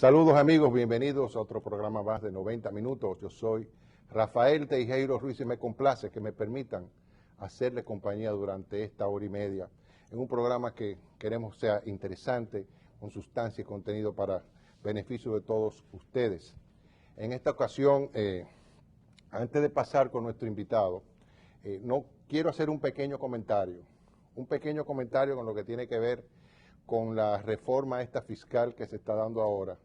Saludos amigos, bienvenidos a otro programa más de 90 minutos. Yo soy Rafael Teijeiro Ruiz y me complace que me permitan hacerle compañía durante esta hora y media en un programa que queremos sea interesante, con sustancia y contenido para beneficio de todos ustedes. En esta ocasión, antes de pasar con nuestro invitado, no quiero hacer un pequeño comentario con lo que tiene que ver con la reforma esta fiscal que se está dando ahora,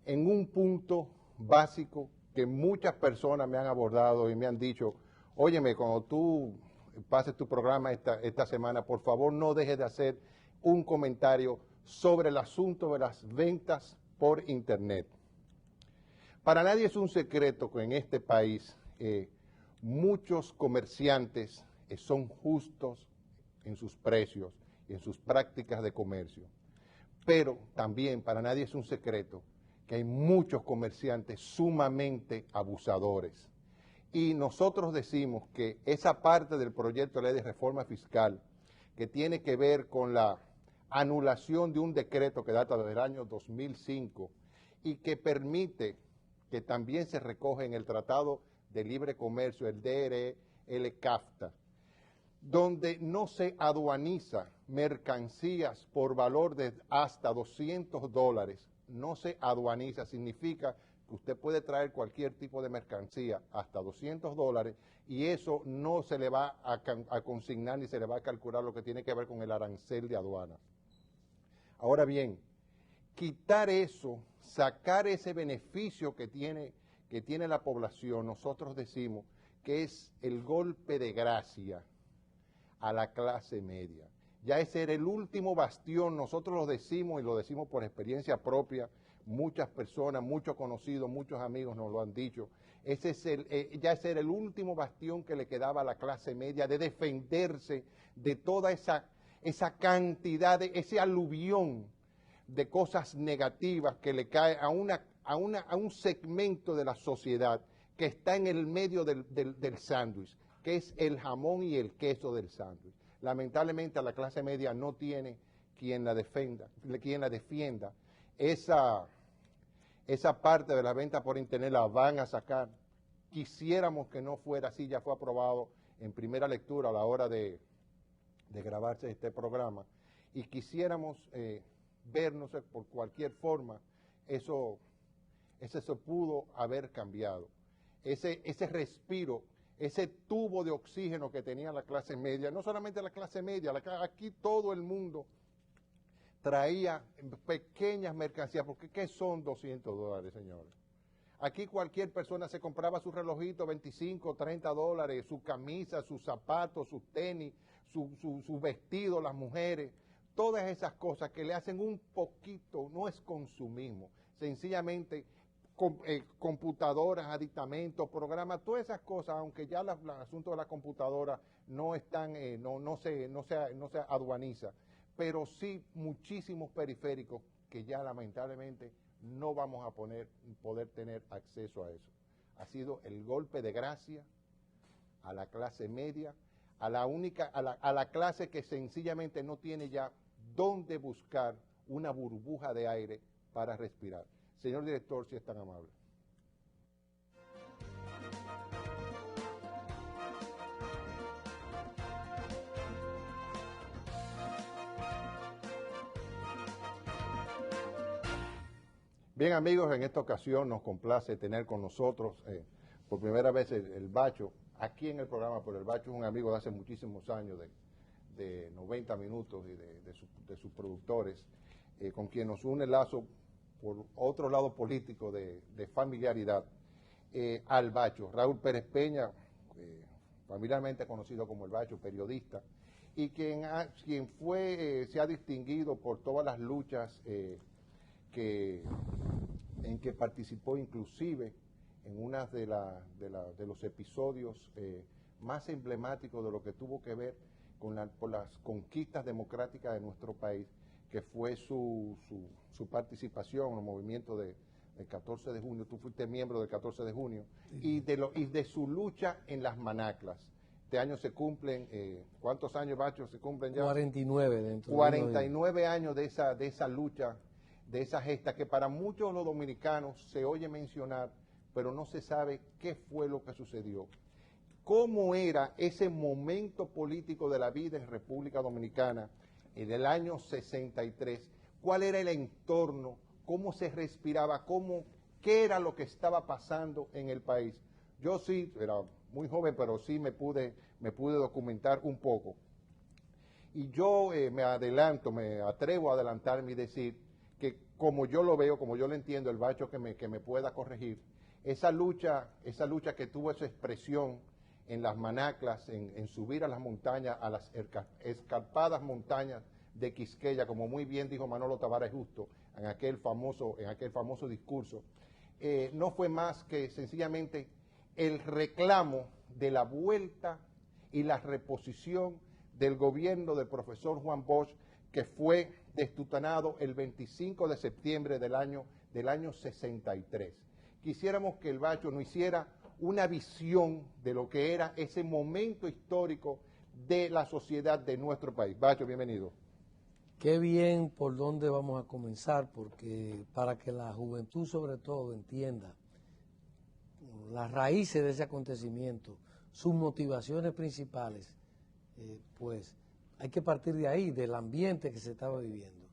en un punto básico que muchas personas me han abordado y me han dicho, óyeme, cuando tú pases tu programa esta semana, por favor no dejes de hacer un comentario sobre el asunto de las ventas por Internet. Para nadie es un secreto que en este país muchos comerciantes son justos en sus precios y en sus prácticas de comercio. Pero también para nadie es un secreto que hay muchos comerciantes sumamente abusadores. Y nosotros decimos que esa parte del proyecto de ley de reforma fiscal que tiene que ver con la anulación de un decreto que data del año 2005 y que permite que también se recoge en el Tratado de Libre Comercio, el DRL-CAFTA, donde no se aduaniza mercancías por valor de hasta $200, no se aduaniza, significa que usted puede traer cualquier tipo de mercancía hasta $200 y eso no se le va a consignar ni se le va a calcular lo que tiene que ver con el arancel de aduana. Ahora bien, quitar eso, sacar ese beneficio que tiene la población, nosotros decimos que es el golpe de gracia a la clase media. Ya ese era el último bastión, nosotros lo decimos y lo decimos por experiencia propia, muchas personas, muchos conocidos, muchos amigos nos lo han dicho, ya ese era el último bastión que le quedaba a la clase media de defenderse de toda esa cantidad, ese aluvión de cosas negativas que le cae a un segmento de la sociedad que está en el medio del sándwich, que es el jamón y el queso del sándwich. Lamentablemente la clase media no tiene quien la defienda. Esa parte de la venta por Internet la van a sacar. Quisiéramos que no fuera así, ya fue aprobado en primera lectura a la hora de grabarse este programa. Y quisiéramos ver, no sé, por cualquier forma, eso se pudo haber cambiado. Ese respiro, ese tubo de oxígeno que tenía la clase media, no solamente la clase media, aquí todo el mundo traía pequeñas mercancías, porque ¿qué son $200, señores? Aquí cualquier persona se compraba su relojito, $25, $30, su camisa, sus zapatos, sus tenis, su vestido, las mujeres, todas esas cosas que le hacen un poquito, no es consumismo, sencillamente computadoras, aditamentos, programas, todas esas cosas, aunque ya el asunto de la computadora no están, no se aduaniza, pero sí muchísimos periféricos que ya lamentablemente no vamos a poder tener acceso a eso. Ha sido el golpe de gracia a la clase media, a la clase que sencillamente no tiene ya dónde buscar una burbuja de aire para respirar. Señor director, si es tan amable. Bien amigos, en esta ocasión nos complace tener con nosotros por primera vez el Bacho, aquí en el programa, pero el Bacho es un amigo de hace muchísimos años, de 90 minutos y de sus productores, con quien nos une el lazo por otro lado político de familiaridad, al Bacho, Raúl Pérez Peña, familiarmente conocido como el Bacho, periodista, y quien se ha distinguido por todas las luchas en que participó, inclusive en una de los episodios más emblemáticos de lo que tuvo que ver por las conquistas democráticas de nuestro país, que fue su participación en el movimiento del 14 de junio. Tú fuiste miembro del 14 de junio, sí. y de su lucha en las manaclas. Este año se cumplen, ¿cuántos años, Bacho, se cumplen ya? 49 dentro 49 años de esa lucha de esa gesta que para muchos de los dominicanos se oye mencionar, pero no se sabe qué fue lo que sucedió. ¿Cómo era ese momento político de la vida en República Dominicana en el año 63? ¿Cuál era el entorno? ¿Cómo se respiraba? ¿Qué era lo que estaba pasando en el país? Yo sí, era muy joven, pero sí me pude documentar un poco. Y yo me atrevo a adelantarme y decir que como yo lo veo, como yo lo entiendo, el Bacho que me pueda corregir, esa lucha que tuvo esa expresión en las manaclas, en subir a las montañas, a las escarpadas montañas de Quisqueya, como muy bien dijo Manolo Tavares Justo en aquel famoso discurso, no fue más que sencillamente el reclamo de la vuelta y la reposición del gobierno del profesor Juan Bosch, que fue destitucionado el 25 de septiembre del año 63. Quisiéramos que el Bacho nos hiciera una visión de lo que era ese momento histórico de la sociedad de nuestro país. Bacho, bienvenido. Qué bien por dónde vamos a comenzar, porque para que la juventud sobre todo entienda las raíces de ese acontecimiento, sus motivaciones principales, pues hay que partir de ahí, del ambiente que se estaba viviendo.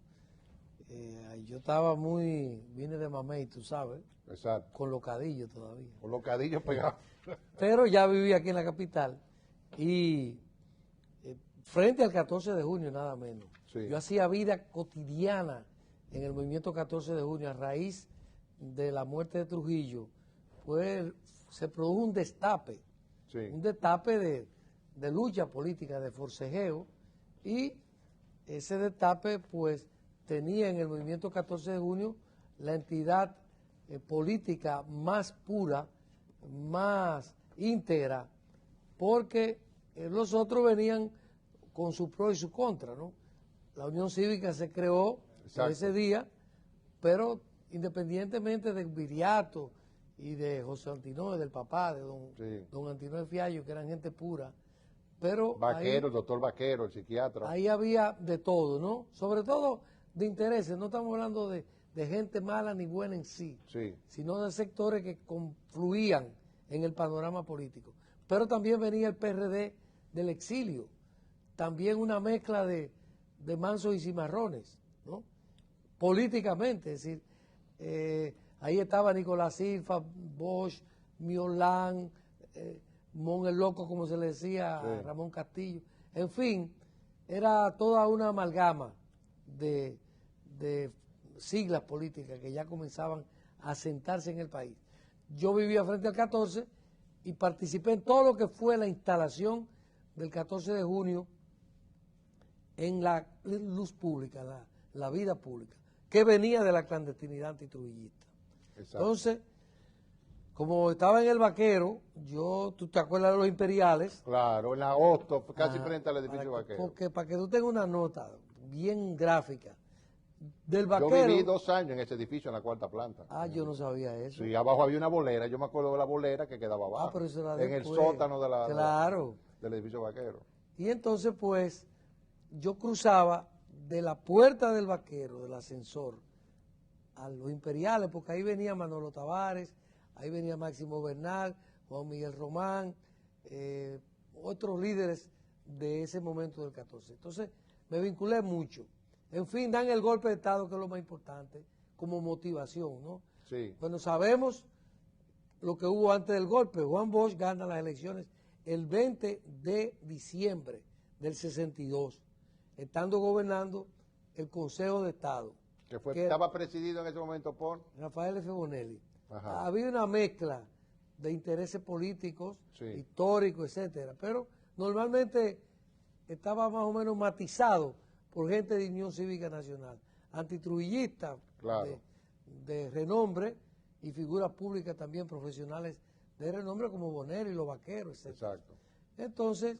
Yo estaba vine de Mamey, tú sabes, exacto, con locadillo todavía. Con locadillo pegado. Pero ya vivía aquí en la capital y frente al 14 de junio nada menos. Sí. Yo hacía vida cotidiana en el movimiento 14 de junio a raíz de la muerte de Trujillo. Pues se produjo un destape, sí, un destape de lucha política, de forcejeo, y ese destape pues tenía en el movimiento 14 de junio la entidad política más pura, más íntegra, porque los otros venían con su pro y su contra, ¿no? La Unión Cívica se creó ese día, pero independientemente del Viriato y de José Antinoe, del papá, de don Antinoe Fiallo, que eran gente pura, pero Vaquero, el doctor Vaquero, el psiquiatra. Ahí había de todo, ¿no? Sobre todo de intereses, no estamos hablando de gente mala ni buena en sí, sino de sectores que confluían en el panorama político. Pero también venía el PRD del exilio, también una mezcla de mansos y cimarrones, ¿no? Políticamente, es decir, ahí estaba Nicolás Silva, Bosch, Miolán, Mon el Loco, como se le decía a Ramón Castillo. En fin, era toda una amalgama de siglas políticas que ya comenzaban a sentarse en el país. Yo vivía frente al 14 y participé en todo lo que fue la instalación del 14 de junio en la luz pública, la vida pública, que venía de la clandestinidad antitrujillista. Entonces, como estaba en el Vaquero, ¿tú te acuerdas de los Imperiales? Claro, en la Agosto, casi frente al edificio Vaquero. Porque para que tú tengas una nota bien gráfica del Vaquero. Yo viví 2 años en ese edificio, en la 4ª planta. Ah, yo no sabía eso. Sí, abajo había una bolera, yo me acuerdo de la bolera que quedaba abajo. Pero eso era en el sótano del edificio Vaquero. Y entonces, pues, yo cruzaba de la puerta del Vaquero, del ascensor, a los Imperiales, porque ahí venía Manolo Tavares, ahí venía Máximo Bernal, Juan Miguel Román, otros líderes de ese momento del 14. Entonces, me vinculé mucho. En fin, dan el golpe de Estado, que es lo más importante, como motivación, ¿no? Sí. Bueno, sabemos lo que hubo antes del golpe. Juan Bosch gana las elecciones el 20 de diciembre del 62, estando gobernando el Consejo de Estado. Que estaba presidido en ese momento por Rafael F. Bonelli. Había una mezcla de intereses políticos, históricos, etcétera, pero normalmente estaba más o menos matizado por gente de Unión Cívica Nacional, antitrujillista, de renombre, y figuras públicas también profesionales de renombre como Bonelli, los Vaqueros, etcétera. Exacto. Entonces,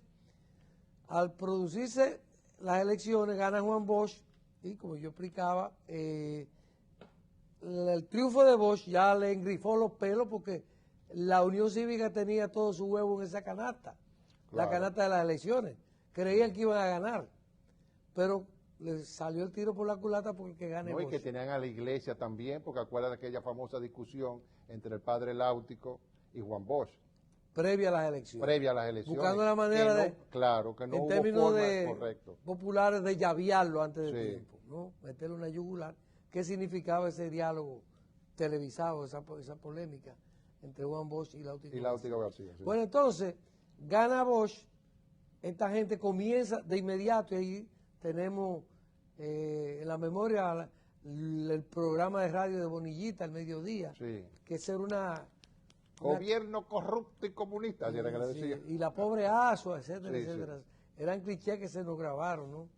al producirse las elecciones, gana Juan Bosch, y como yo explicaba, el triunfo de Bosch ya le engrifó los pelos, porque la Unión Cívica tenía todo su huevo en esa canasta, la canasta de las elecciones. Creían que iban a ganar, pero le salió el tiro por la culata porque el que gane Bosch. Bosch. Y que tenían a la iglesia también, porque acuérdate de aquella famosa discusión entre el padre Láutico y Juan Bosch. Previa a las elecciones. Buscando la manera de, claro, que no en hubo términos forma de populares, de llaviarlo antes de tiempo, ¿no? Meterle una yugular. ¿Qué significaba ese diálogo televisado, esa polémica entre Juan Bosch y Láutico García? Sí. Bueno, entonces, gana Bosch, esta gente comienza de inmediato, y ahí tenemos en la memoria el programa de radio de Bonillita, el mediodía, que esa era una gobierno corrupto y comunista, era que le decía. Y la pobre Asua, etcétera, etcétera. Eran clichés que se nos grabaron, ¿no?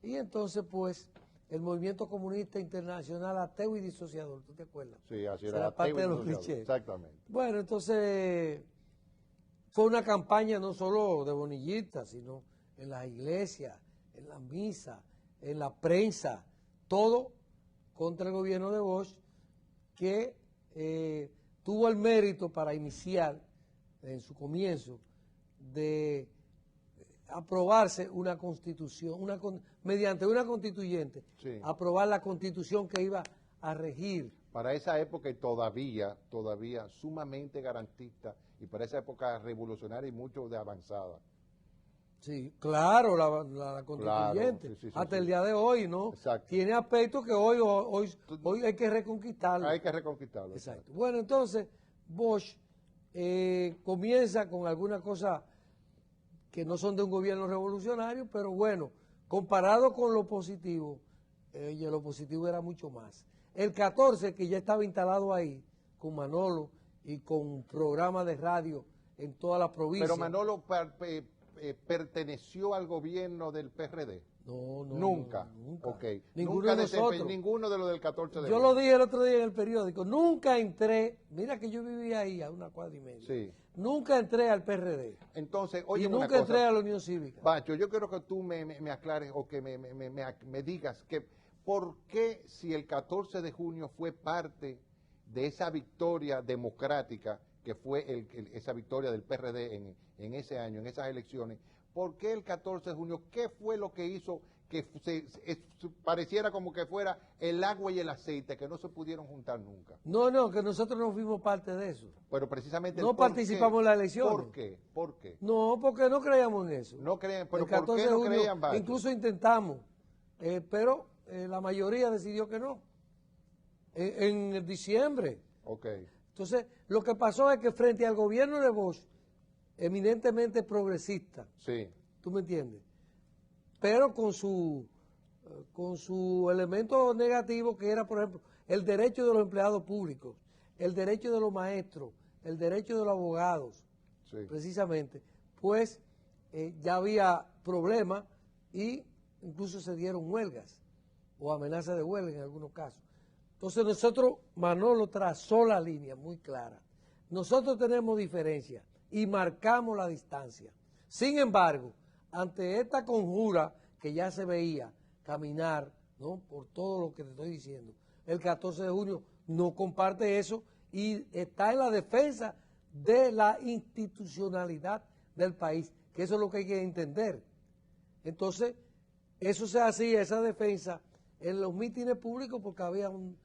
Y entonces, pues, el movimiento comunista internacional ateo y disociador, ¿tú te acuerdas? Sí, así era, parte de los clichés. Exactamente. Bueno, entonces, fue una campaña no solo de Bonillita, sino en las iglesias, en las misas, en la prensa, todo contra el gobierno de Bosch, que tuvo el mérito para iniciar, en su comienzo, de aprobarse una constitución, mediante una constituyente, aprobar la constitución que iba a regir. Para esa época y todavía sumamente garantista, y para esa época revolucionaria y mucho de avanzada. Sí, claro, la constituyente, claro, hasta el día de hoy, ¿no? Exacto. Tiene aspectos que hoy hay que reconquistarlo. Hay que reconquistarlo. Exacto. Bueno, entonces, Bosch comienza con algunas cosas que no son de un gobierno revolucionario, pero bueno, comparado con lo positivo, lo positivo era mucho más. El 14, que ya estaba instalado ahí, con Manolo y con programas de radio en toda la provincia. Pero Manolo perteneció al gobierno del PRD. No, nunca. Nunca. Okay. Ninguno de nosotros. Ninguno de los del 14 de Yo lo dije el otro día en el periódico. Nunca entré, mira que yo vivía ahí a una cuadra y media. Sí. Nunca entré al PRD. Entonces, oye, y nunca entré a la Unión Cívica. Bacho, yo quiero que tú me aclares o que me digas que por qué si el 14 de junio fue parte de esa victoria democrática que fue esa victoria del PRD en ese año, en esas elecciones, ¿por qué el 14 de junio? ¿Qué fue lo que hizo que pareciera como que fuera el agua y el aceite, que no se pudieron juntar nunca? No, que nosotros no fuimos parte de eso. Pero precisamente... No participamos en las elecciones. ¿Por qué? No, porque no creíamos en eso. No creían, pero el 14 ¿por qué no creían, Bacho? Incluso intentamos, pero la mayoría decidió que no. En diciembre. Ok. Entonces, lo que pasó es que frente al gobierno de Bosch, eminentemente progresista, sí, ¿tú me entiendes? Pero con su elemento negativo, que era, por ejemplo, el derecho de los empleados públicos, el derecho de los maestros, el derecho de los abogados, sí, precisamente, pues ya había problemas y incluso se dieron huelgas o amenazas de huelga en algunos casos. Entonces nosotros, Manolo trazó la línea muy clara. Nosotros tenemos diferencias y marcamos la distancia. Sin embargo, ante esta conjura que ya se veía caminar, ¿no?, por todo lo que te estoy diciendo, el 14 de junio no comparte eso y está en la defensa de la institucionalidad del país, que eso es lo que hay que entender. Entonces, eso se hacía, esa defensa, en los mítines públicos, porque había un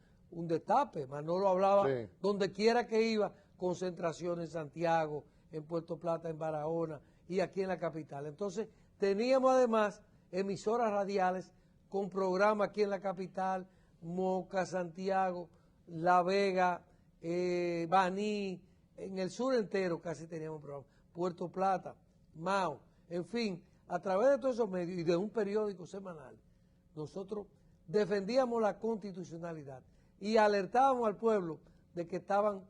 destape. Manolo hablaba, sí, donde quiera que iba, concentración en Santiago, en Puerto Plata, en Barahona y aquí en la capital. Entonces, teníamos además emisoras radiales con programas aquí en la capital, Moca, Santiago, La Vega, Baní, en el sur entero casi teníamos programas, Puerto Plata, Mao, en fin, a través de todos esos medios y de un periódico semanal, nosotros defendíamos la constitucionalidad y alertábamos al pueblo de que estaban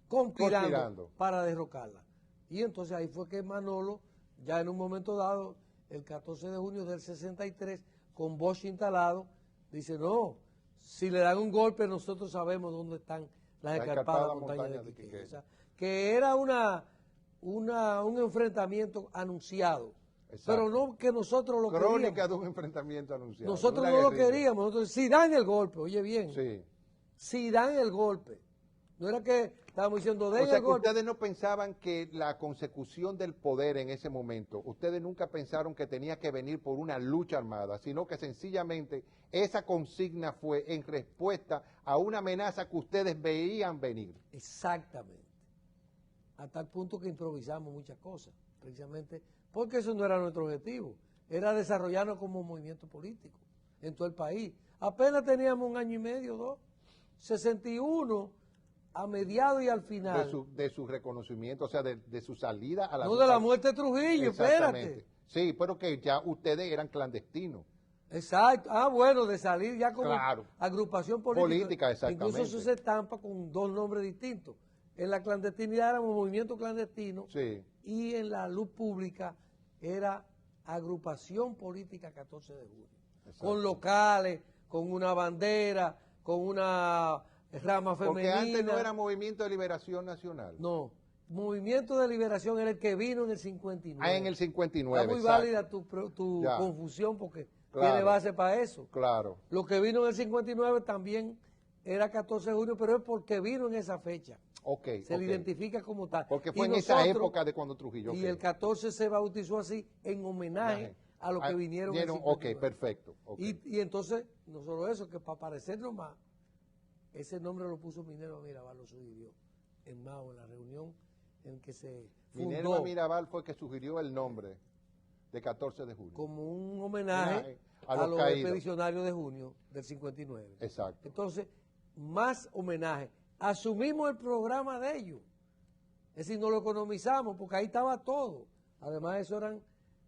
conspirando para derrocarla. Y entonces ahí fue que Manolo, ya en un momento dado, el 14 de junio del 63, con Bosch instalado, dice, no, si le dan un golpe nosotros sabemos dónde están las escarpadas montañas de Quiqueya. O sea, que era un enfrentamiento anunciado. Exacto. Pero no que nosotros lo queríamos. Crónica de un enfrentamiento anunciado. Nosotros no lo queríamos. Nosotros, si dan el golpe, oye bien, sí, si dan el golpe, No era que estábamos diciendo de o sea, que ustedes no pensaban que la consecución del poder en ese momento, ustedes nunca pensaron que tenía que venir por una lucha armada, sino que sencillamente esa consigna fue en respuesta a una amenaza que ustedes veían venir. Exactamente. A tal punto que improvisamos muchas cosas, precisamente porque eso no era nuestro objetivo, era desarrollarnos como movimiento político en todo el país. Apenas teníamos 1 año y medio, 2, 61 a mediados y al final. De su reconocimiento, o sea, de su salida a la... No, de la muerte de Trujillo, espérate. Sí, pero que ya ustedes eran clandestinos. Exacto. Ah, bueno, de salir ya como claro. Agrupación política. Exactamente. Incluso eso se estampa con 2 nombres distintos. En la clandestinidad éramos movimiento clandestino, sí, y en la luz pública era Agrupación Política 14 de Junio. Exacto. Con locales, con una bandera, con una rama femenina. Porque antes no era Movimiento de Liberación Nacional. No, Movimiento de Liberación era el que vino en el 59. Ah, en el 59, está muy exacto. válida tu confusión porque claro, tiene base para eso. Claro. Lo que vino en el 59 también era 14 de junio, pero es porque vino en esa fecha. Se le identifica como tal. Porque fue en esa época de cuando Trujillo. Y el 14 se bautizó así en homenaje a los que vinieron en el 59. Ok, perfecto. Y entonces, no solo eso, que para parecernos más, ese nombre lo puso Minerva Mirabal, lo sugirió en Mao, en la reunión en que se fundó. Minerva Mirabal fue que sugirió el nombre de 14 de junio. Como un homenaje a los expedicionarios de junio del 59. Exacto. Entonces, más homenaje. Asumimos el programa de ellos. Es decir, no lo economizamos porque ahí estaba todo. Además, eso eran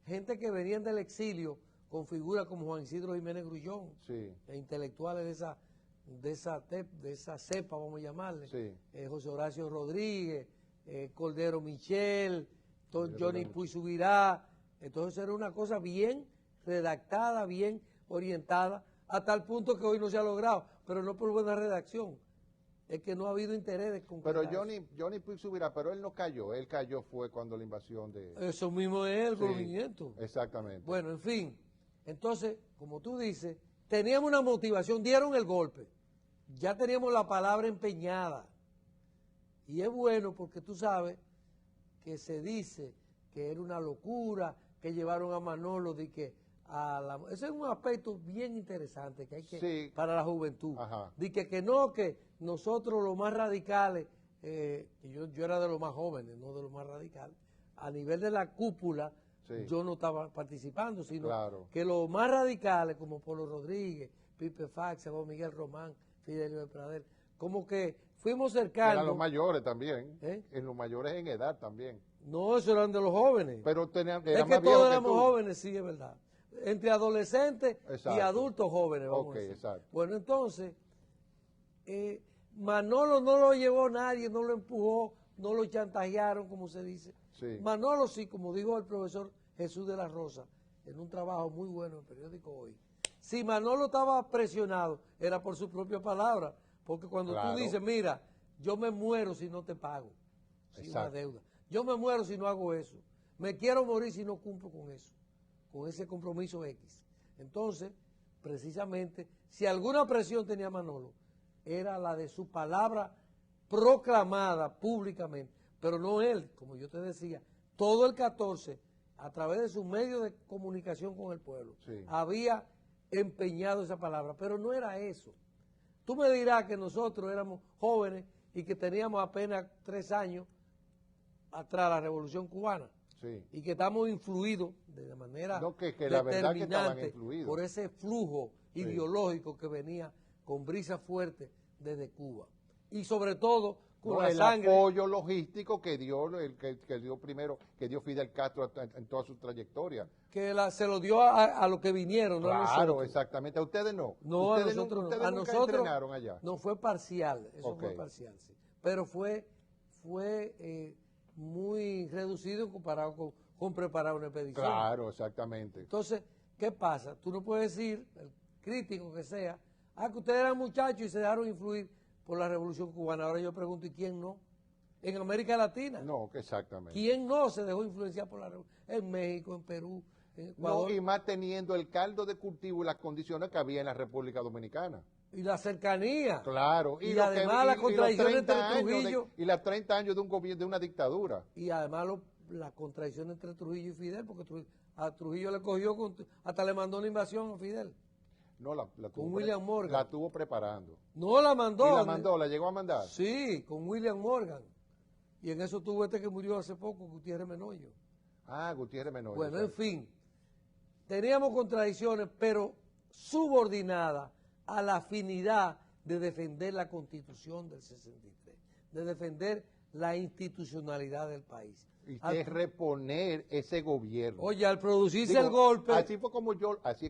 gente que venían del exilio con figuras como Juan Isidro Jiménez Grullón, sí, e intelectuales de esa cepa, vamos a llamarle, sí, José Horacio Rodríguez, Cordero Michel, Johnny Puy Subirá. Entonces era una cosa bien redactada, bien orientada, a tal punto que hoy no se ha logrado, pero no por buena redacción. Es que no ha habido interés de concretar. Pero Johnny Puig Subirá, pero él no cayó. Él cayó fue cuando la invasión de... Eso mismo es el movimiento. Exactamente. Bueno, en fin. Entonces, como tú dices, teníamos una motivación, dieron el golpe. Ya teníamos la palabra empeñada. Y es bueno porque tú sabes que se dice que era una locura, que llevaron a Manolo de que ese es un aspecto bien interesante que hay que para la juventud. De que no, que nosotros los más radicales, yo era de los más jóvenes, no de los más radicales, a nivel de la cúpula, yo no estaba participando, sino que los más radicales, como Polo Rodríguez, Pipe Fax, Miguel Román, Fidelio de Pradel, como que fuimos cercanos. Eran los mayores también, en los mayores en edad también. No, eso eran de los jóvenes. Pero eran es que todos éramos jóvenes, sí, es verdad. Entre adolescentes y adultos jóvenes, vamos a decir. Exacto. Bueno, entonces, Manolo no lo llevó nadie, no lo empujó, no lo chantajearon, como se dice. Sí. Manolo sí, como dijo el profesor Jesús de la Rosa, en un trabajo muy bueno en el periódico Hoy. Si Manolo estaba presionado, era por su propia palabra, porque cuando tú dices, mira, yo me muero si no te pago, si una deuda. Yo me muero si no hago eso. Me quiero morir si no cumplo con eso, con ese compromiso X. Entonces, precisamente, si alguna presión tenía Manolo, era la de su palabra proclamada públicamente, pero no él, como yo te decía, todo el 14, a través de sus medios de comunicación con el pueblo, había empeñado esa palabra, pero no era eso. Tú me dirás que nosotros éramos jóvenes y que teníamos apenas 3 años atrás la Revolución Cubana, y que estamos influidos de manera la verdad que estaban influidos por ese flujo ideológico que venía con brisa fuerte desde Cuba. Y sobre todo con la sangre. El apoyo logístico que dio que dio Fidel Castro en toda su trayectoria. Que se lo dio a los que vinieron, no a nosotros. Claro, exactamente. ¿A ustedes no? No, ¿Ustedes a nosotros ustedes no. A nunca nosotros entrenaron allá? No, fue parcial, eso fue parcial, sí. Pero fue muy reducido comparado con preparar una expedición. Claro, exactamente. Entonces, ¿qué pasa? Tú no puedes decir, el crítico que sea, que ustedes eran muchachos y se dejaron influir por la Revolución Cubana. Ahora yo pregunto, ¿y quién no? En América Latina. No, exactamente. ¿Quién no se dejó influenciar por la Revolución? En México, en Perú, Ecuador. No, y más teniendo el caldo de cultivo y las condiciones que había en la República Dominicana. Y la cercanía. Claro. Y además la contradicción entre Trujillo. Y las 30 años de un gobierno, de una dictadura. Y además la contradicción entre Trujillo y Fidel, porque a Trujillo le cogió, hasta le mandó una invasión a Fidel. No, la tuvo con William Morgan. La estuvo preparando. No la mandó. ¿Y la mandó? ¿La llegó a mandar? Sí, con William Morgan. Y en eso tuvo que murió hace poco, Gutiérrez Menoyo. Ah, Gutiérrez Menoyo. Bueno, en fin, teníamos contradicciones, pero subordinadas a la afinidad de defender la Constitución del 63, de defender la institucionalidad del país. Y de reponer ese gobierno. Oye, al producirse el golpe... Así es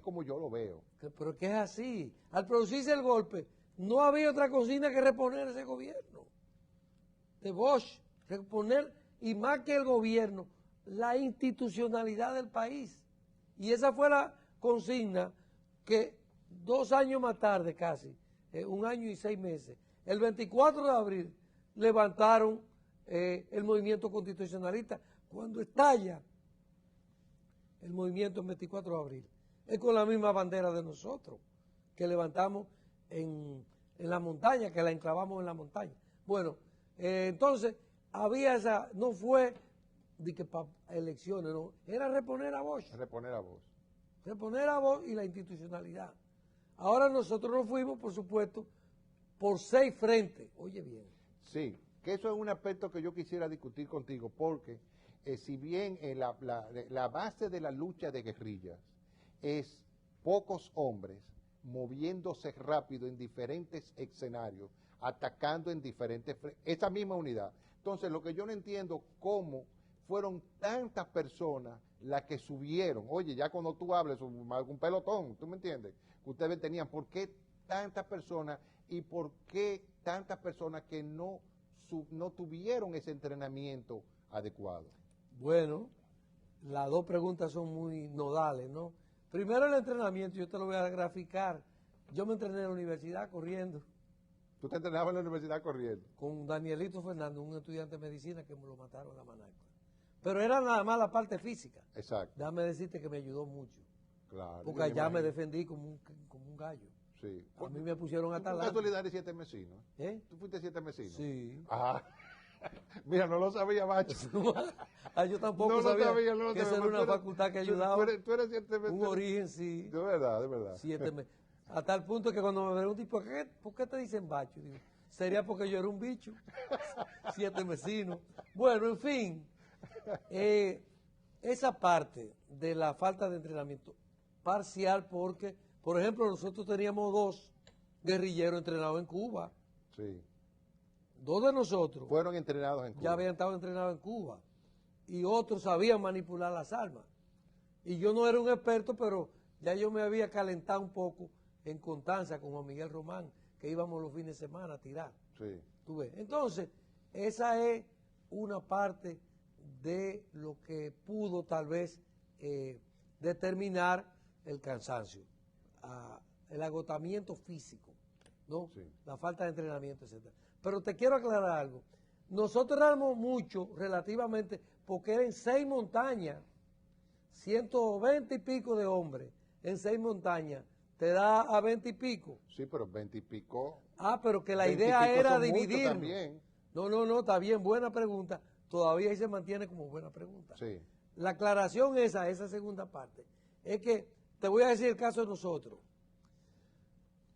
como yo lo veo. Pero que es así. Al producirse el golpe, no había otra cocina que reponer ese gobierno. De Bosch, reponer, y más que el gobierno, la institucionalidad del país. Y esa fue la consigna que 2 años más tarde casi, 1 año y 6 meses, el 24 de abril, levantaron el movimiento constitucionalista. Cuando estalla el movimiento el 24 de abril, es con la misma bandera de nosotros, que levantamos en la montaña, que la enclavamos en la montaña. Bueno, entonces, había esa, no fue de que para elecciones, no, era reponer a Bosch. Reponer a Bosch. Reponer a Bosch y la institucionalidad. Ahora nosotros nos fuimos, por supuesto, por 6 frentes. Oye bien. Sí, que eso es un aspecto que yo quisiera discutir contigo, porque si bien la base de la lucha de guerrillas es pocos hombres moviéndose rápido en diferentes escenarios, atacando en diferentes... esa misma unidad. Entonces, lo que yo no entiendo, cómo fueron tantas personas las que subieron. Oye, ya cuando tú hables, un pelotón, ¿tú me entiendes? Ustedes tenían, ¿por qué tantas personas y por qué tantas personas que no tuvieron ese entrenamiento adecuado? Bueno, las 2 preguntas son muy nodales, ¿no? Primero el entrenamiento, yo te lo voy a graficar. Yo me entrené en la universidad corriendo. ¿Tú te entrenabas en la universidad corriendo? Con Danielito Fernández, un estudiante de medicina que me lo mataron en la Manacua. Pero era nada más la parte física. Exacto. Déjame decirte que me ayudó mucho. Claro. Porque allá me defendí como un gallo. Sí. A mí me pusieron a tal. ¿Tú casualidad de 7 Mesinos? ¿Tú fuiste 7 Mesinos? Sí. Ajá. Mira, no lo sabía, macho. Yo tampoco sabía que esa era una facultad que ayudaba. Tú eres 7 Mesinos. Un origen, sí. De verdad, de verdad. 7 meses. A tal punto que cuando me preguntan, ¿por qué te dicen bacho? Digo, sería porque yo era un bicho. 7 Mesinos. Bueno, en fin. Esa parte de la falta de entrenamiento parcial porque, por ejemplo, nosotros teníamos 2 guerrilleros entrenados en Cuba. Sí. 2 de nosotros. Fueron entrenados en Cuba. Ya habían estado entrenados en Cuba. Y otros sabían manipular las armas. Y yo no era un experto, pero ya yo me había calentado un poco en Constanza con Juan Miguel Román, que íbamos los fines de semana a tirar. Sí. ¿Tú ves? Entonces, esa es una parte de lo que pudo tal vez determinar el cansancio, el agotamiento físico, ¿no? Sí. La falta de entrenamiento, etcétera. Pero te quiero aclarar algo. Nosotros éramos mucho relativamente porque eran 6 montañas, 120 y pico de hombres en 6 montañas. Te da a 20 y pico. Sí, pero 20 y pico. Pero que la idea era dividir. También. No, está bien, buena pregunta. Todavía ahí se mantiene como buena pregunta. Sí. La aclaración esa segunda parte, es que te voy a decir el caso de nosotros.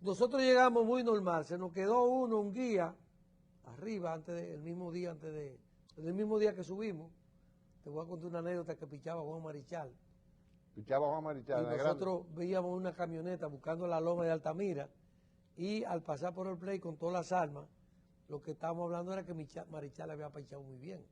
Nosotros llegamos muy normal, se nos quedó un guía arriba el mismo día que subimos. Te voy a contar una anécdota que pichaba Juan Marichal. Pichaba Juan Marichal. Y nosotros veíamos una camioneta buscando la loma de Altamira y al pasar por el play con todas las armas, lo que estábamos hablando era que Marichal había pichado muy bien.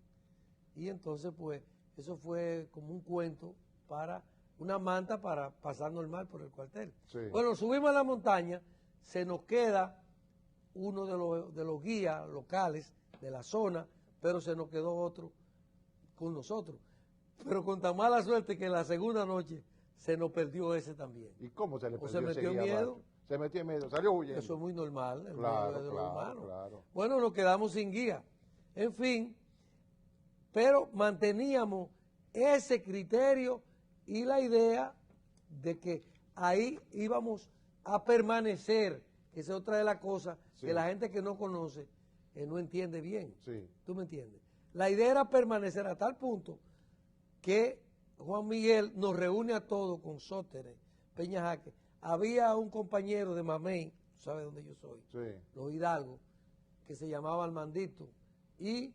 Y entonces, pues, eso fue como un cuento para una manta para pasar normal por el cuartel. Sí. Bueno, subimos a la montaña, se nos queda uno de los guías locales de la zona, pero se nos quedó otro con nosotros. Pero con tan mala suerte que la segunda noche se nos perdió ese también. ¿Y cómo se le perdió? ¿O se metió en miedo? Se metió en miedo, salió huyendo. Eso es muy normal, el claro, miedo de los humanos. Claro. Bueno, nos quedamos sin guía. En fin, pero manteníamos ese criterio y la idea de que ahí íbamos a permanecer, que esa es otra de las cosas que la gente que no conoce no entiende bien. Sí. ¿Tú me entiendes? La idea era permanecer a tal punto que Juan Miguel nos reúne a todos con Sóteres, Peña Jaque. Había un compañero de Mamey, tú sabes dónde yo soy, los Hidalgos, que se llamaba Armandito. Y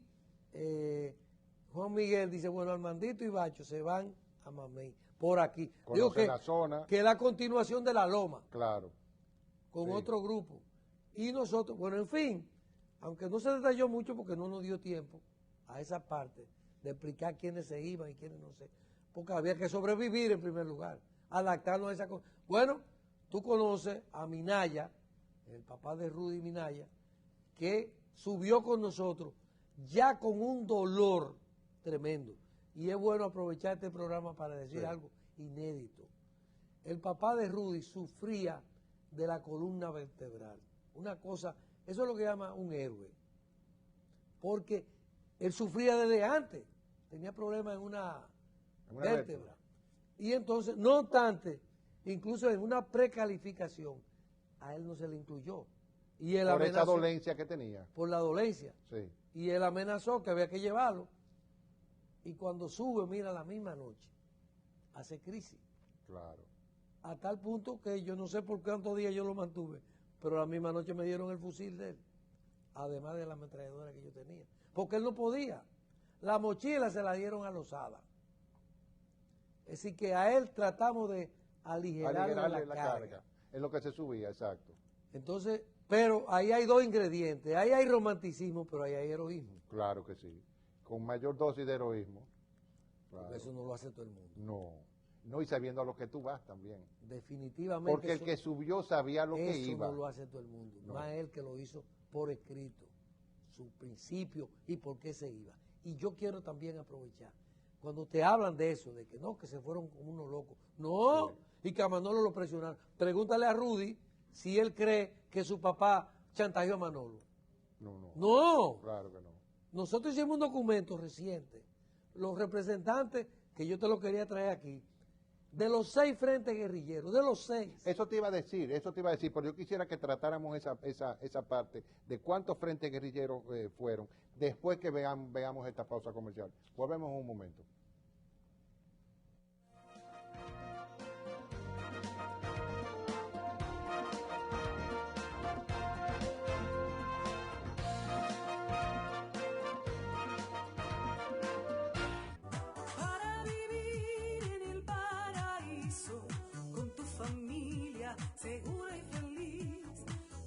Juan Miguel dice, bueno, Armandito y Bacho se van a Mamey, por aquí. Digo que, la zona. Que es la continuación de la Loma. Claro. Con otro grupo. Y nosotros, bueno, en fin, aunque no se detalló mucho porque no nos dio tiempo a esa parte de explicar quiénes se iban y quiénes no se, porque había que sobrevivir en primer lugar, adaptarnos a esa cosa. Bueno, tú conoces a Minaya, el papá de Rudy Minaya, que subió con nosotros ya con un dolor tremendo. Y es bueno aprovechar este programa para decir algo inédito. El papá de Rudy sufría de la columna vertebral. Una cosa, eso es lo que llama un héroe. Porque él sufría desde antes, tenía problemas en una vértebra. Y entonces, no obstante, incluso en una precalificación, a él no se le incluyó. Y él por esa dolencia que tenía. Por la dolencia. Sí. Y él amenazó que había que llevarlo. Y cuando sube, mira, la misma noche, hace crisis. Claro. A tal punto que yo no sé por cuántos días yo lo mantuve, pero la misma noche me dieron el fusil de él, además de la ametralladora que yo tenía. Porque él no podía. La mochila se la dieron a Lozada. Es decir, que a él tratamos de aligerarle la carga. Es lo que se subía, exacto. Entonces, pero ahí hay dos ingredientes. Ahí hay romanticismo, pero ahí hay heroísmo. Claro que sí. Con mayor dosis de heroísmo. Claro. Porque eso no lo hace todo el mundo. No, y sabiendo a lo que tú vas también. Definitivamente. Porque el que subió sabía lo que iba. Eso no lo hace todo el mundo. No. Más él que lo hizo por escrito, su principio y por qué se iba. Y yo quiero también aprovechar. Cuando te hablan de eso, de que no, que se fueron como unos locos. No, y que a Manolo lo presionaron. Pregúntale a Rudy si él cree que su papá chantajeó a Manolo. No. Claro que no. Nosotros hicimos un documento reciente. Los representantes, que yo te lo quería traer aquí, de los 6 frentes guerrilleros, de los 6. Eso te iba a decir, pero yo quisiera que tratáramos esa parte de cuántos frentes guerrilleros fueron, después que veamos esta pausa comercial. Volvemos en un momento. Segura y feliz,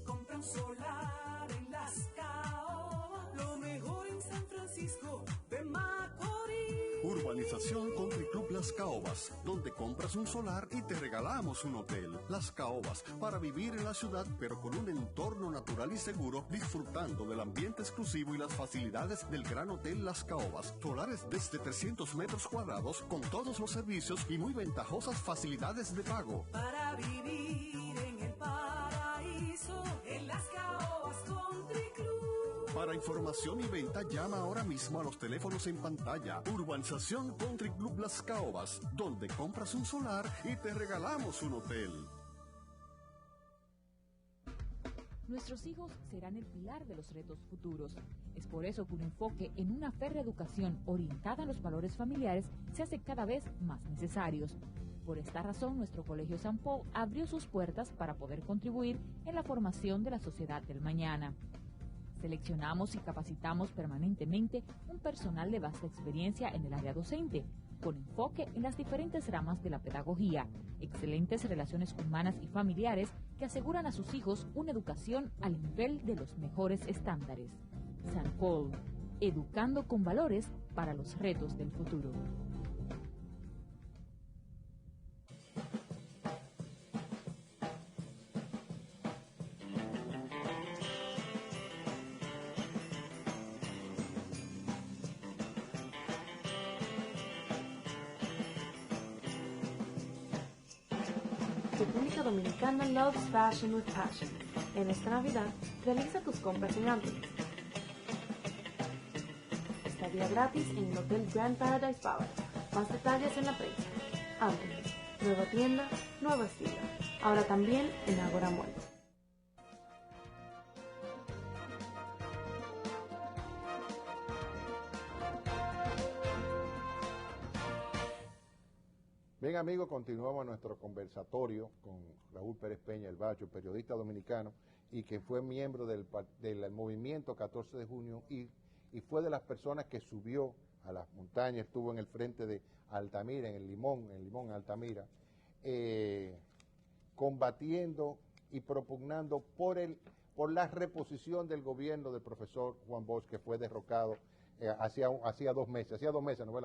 compra un solar en Las Caobas, lo mejor en San Francisco de Macorís. Urbanización Country Club Las Caobas, donde compras un solar y te regalamos un hotel. Las Caobas, para vivir en la ciudad pero con un entorno natural y seguro, disfrutando del ambiente exclusivo y las facilidades del Gran Hotel Las Caobas. Solares desde 300 metros cuadrados con todos los servicios y muy ventajosas facilidades de pago. Para vivir en Las Caobas Country Club. Para información y venta, llama ahora mismo a los teléfonos en pantalla. Urbanización Country Club Las Caobas, donde compras un solar y te regalamos un hotel. Nuestros hijos serán el pilar de los retos futuros. Es por eso que un enfoque en una férrea educación orientada a los valores familiares se hace cada vez más necesarios. Por esta razón, nuestro Colegio San Paul abrió sus puertas para poder contribuir en la formación de la sociedad del mañana. Seleccionamos y capacitamos permanentemente un personal de vasta experiencia en el área docente, con enfoque en las diferentes ramas de la pedagogía, excelentes relaciones humanas y familiares que aseguran a sus hijos una educación al nivel de los mejores estándares. San Paul, educando con valores para los retos del futuro. República Dominicana loves fashion with passion. En esta Navidad, realiza tus compras en Anthony. Estadía gratis en el Hotel Grand Paradise Bávaro. Más detalles en la prensa. Anthony's. Nueva tienda, nuevo estilo. Ahora también en Agora Mall. Bien, amigos, continuamos nuestro conversatorio con Raúl Pérez Peña, el Bacho, periodista dominicano, y que fue miembro del movimiento 14 de junio y fue de las personas que subió a las montañas, estuvo en el frente de Altamira, en el Limón Altamira, combatiendo y propugnando por la reposición del gobierno del profesor Juan Bosch, que fue derrocado hacía 2 meses, ¿no fue,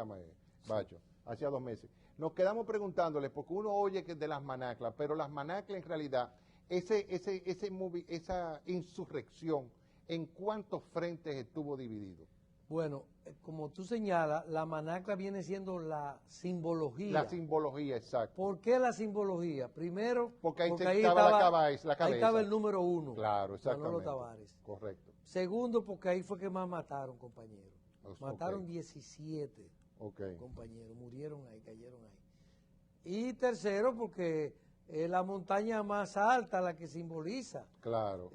Bacho? Hacía 2 meses. Nos quedamos preguntándole, porque uno oye que de las manaclas, pero las manaclas en realidad, esa insurrección, ¿en cuántos frentes estuvo dividido? Bueno, como tú señalas, la manacla viene siendo la simbología. La simbología, exacto. ¿Por qué la simbología? Primero, porque ahí estaba la cabeza. Ahí estaba el número 1. Claro, exactamente. Manolo Tavares. Correcto. Segundo, porque ahí fue que más mataron, compañeros. Mataron 17 compañeros, murieron ahí, cayeron ahí. Y tercero, porque es la montaña más alta la que simboliza. Claro.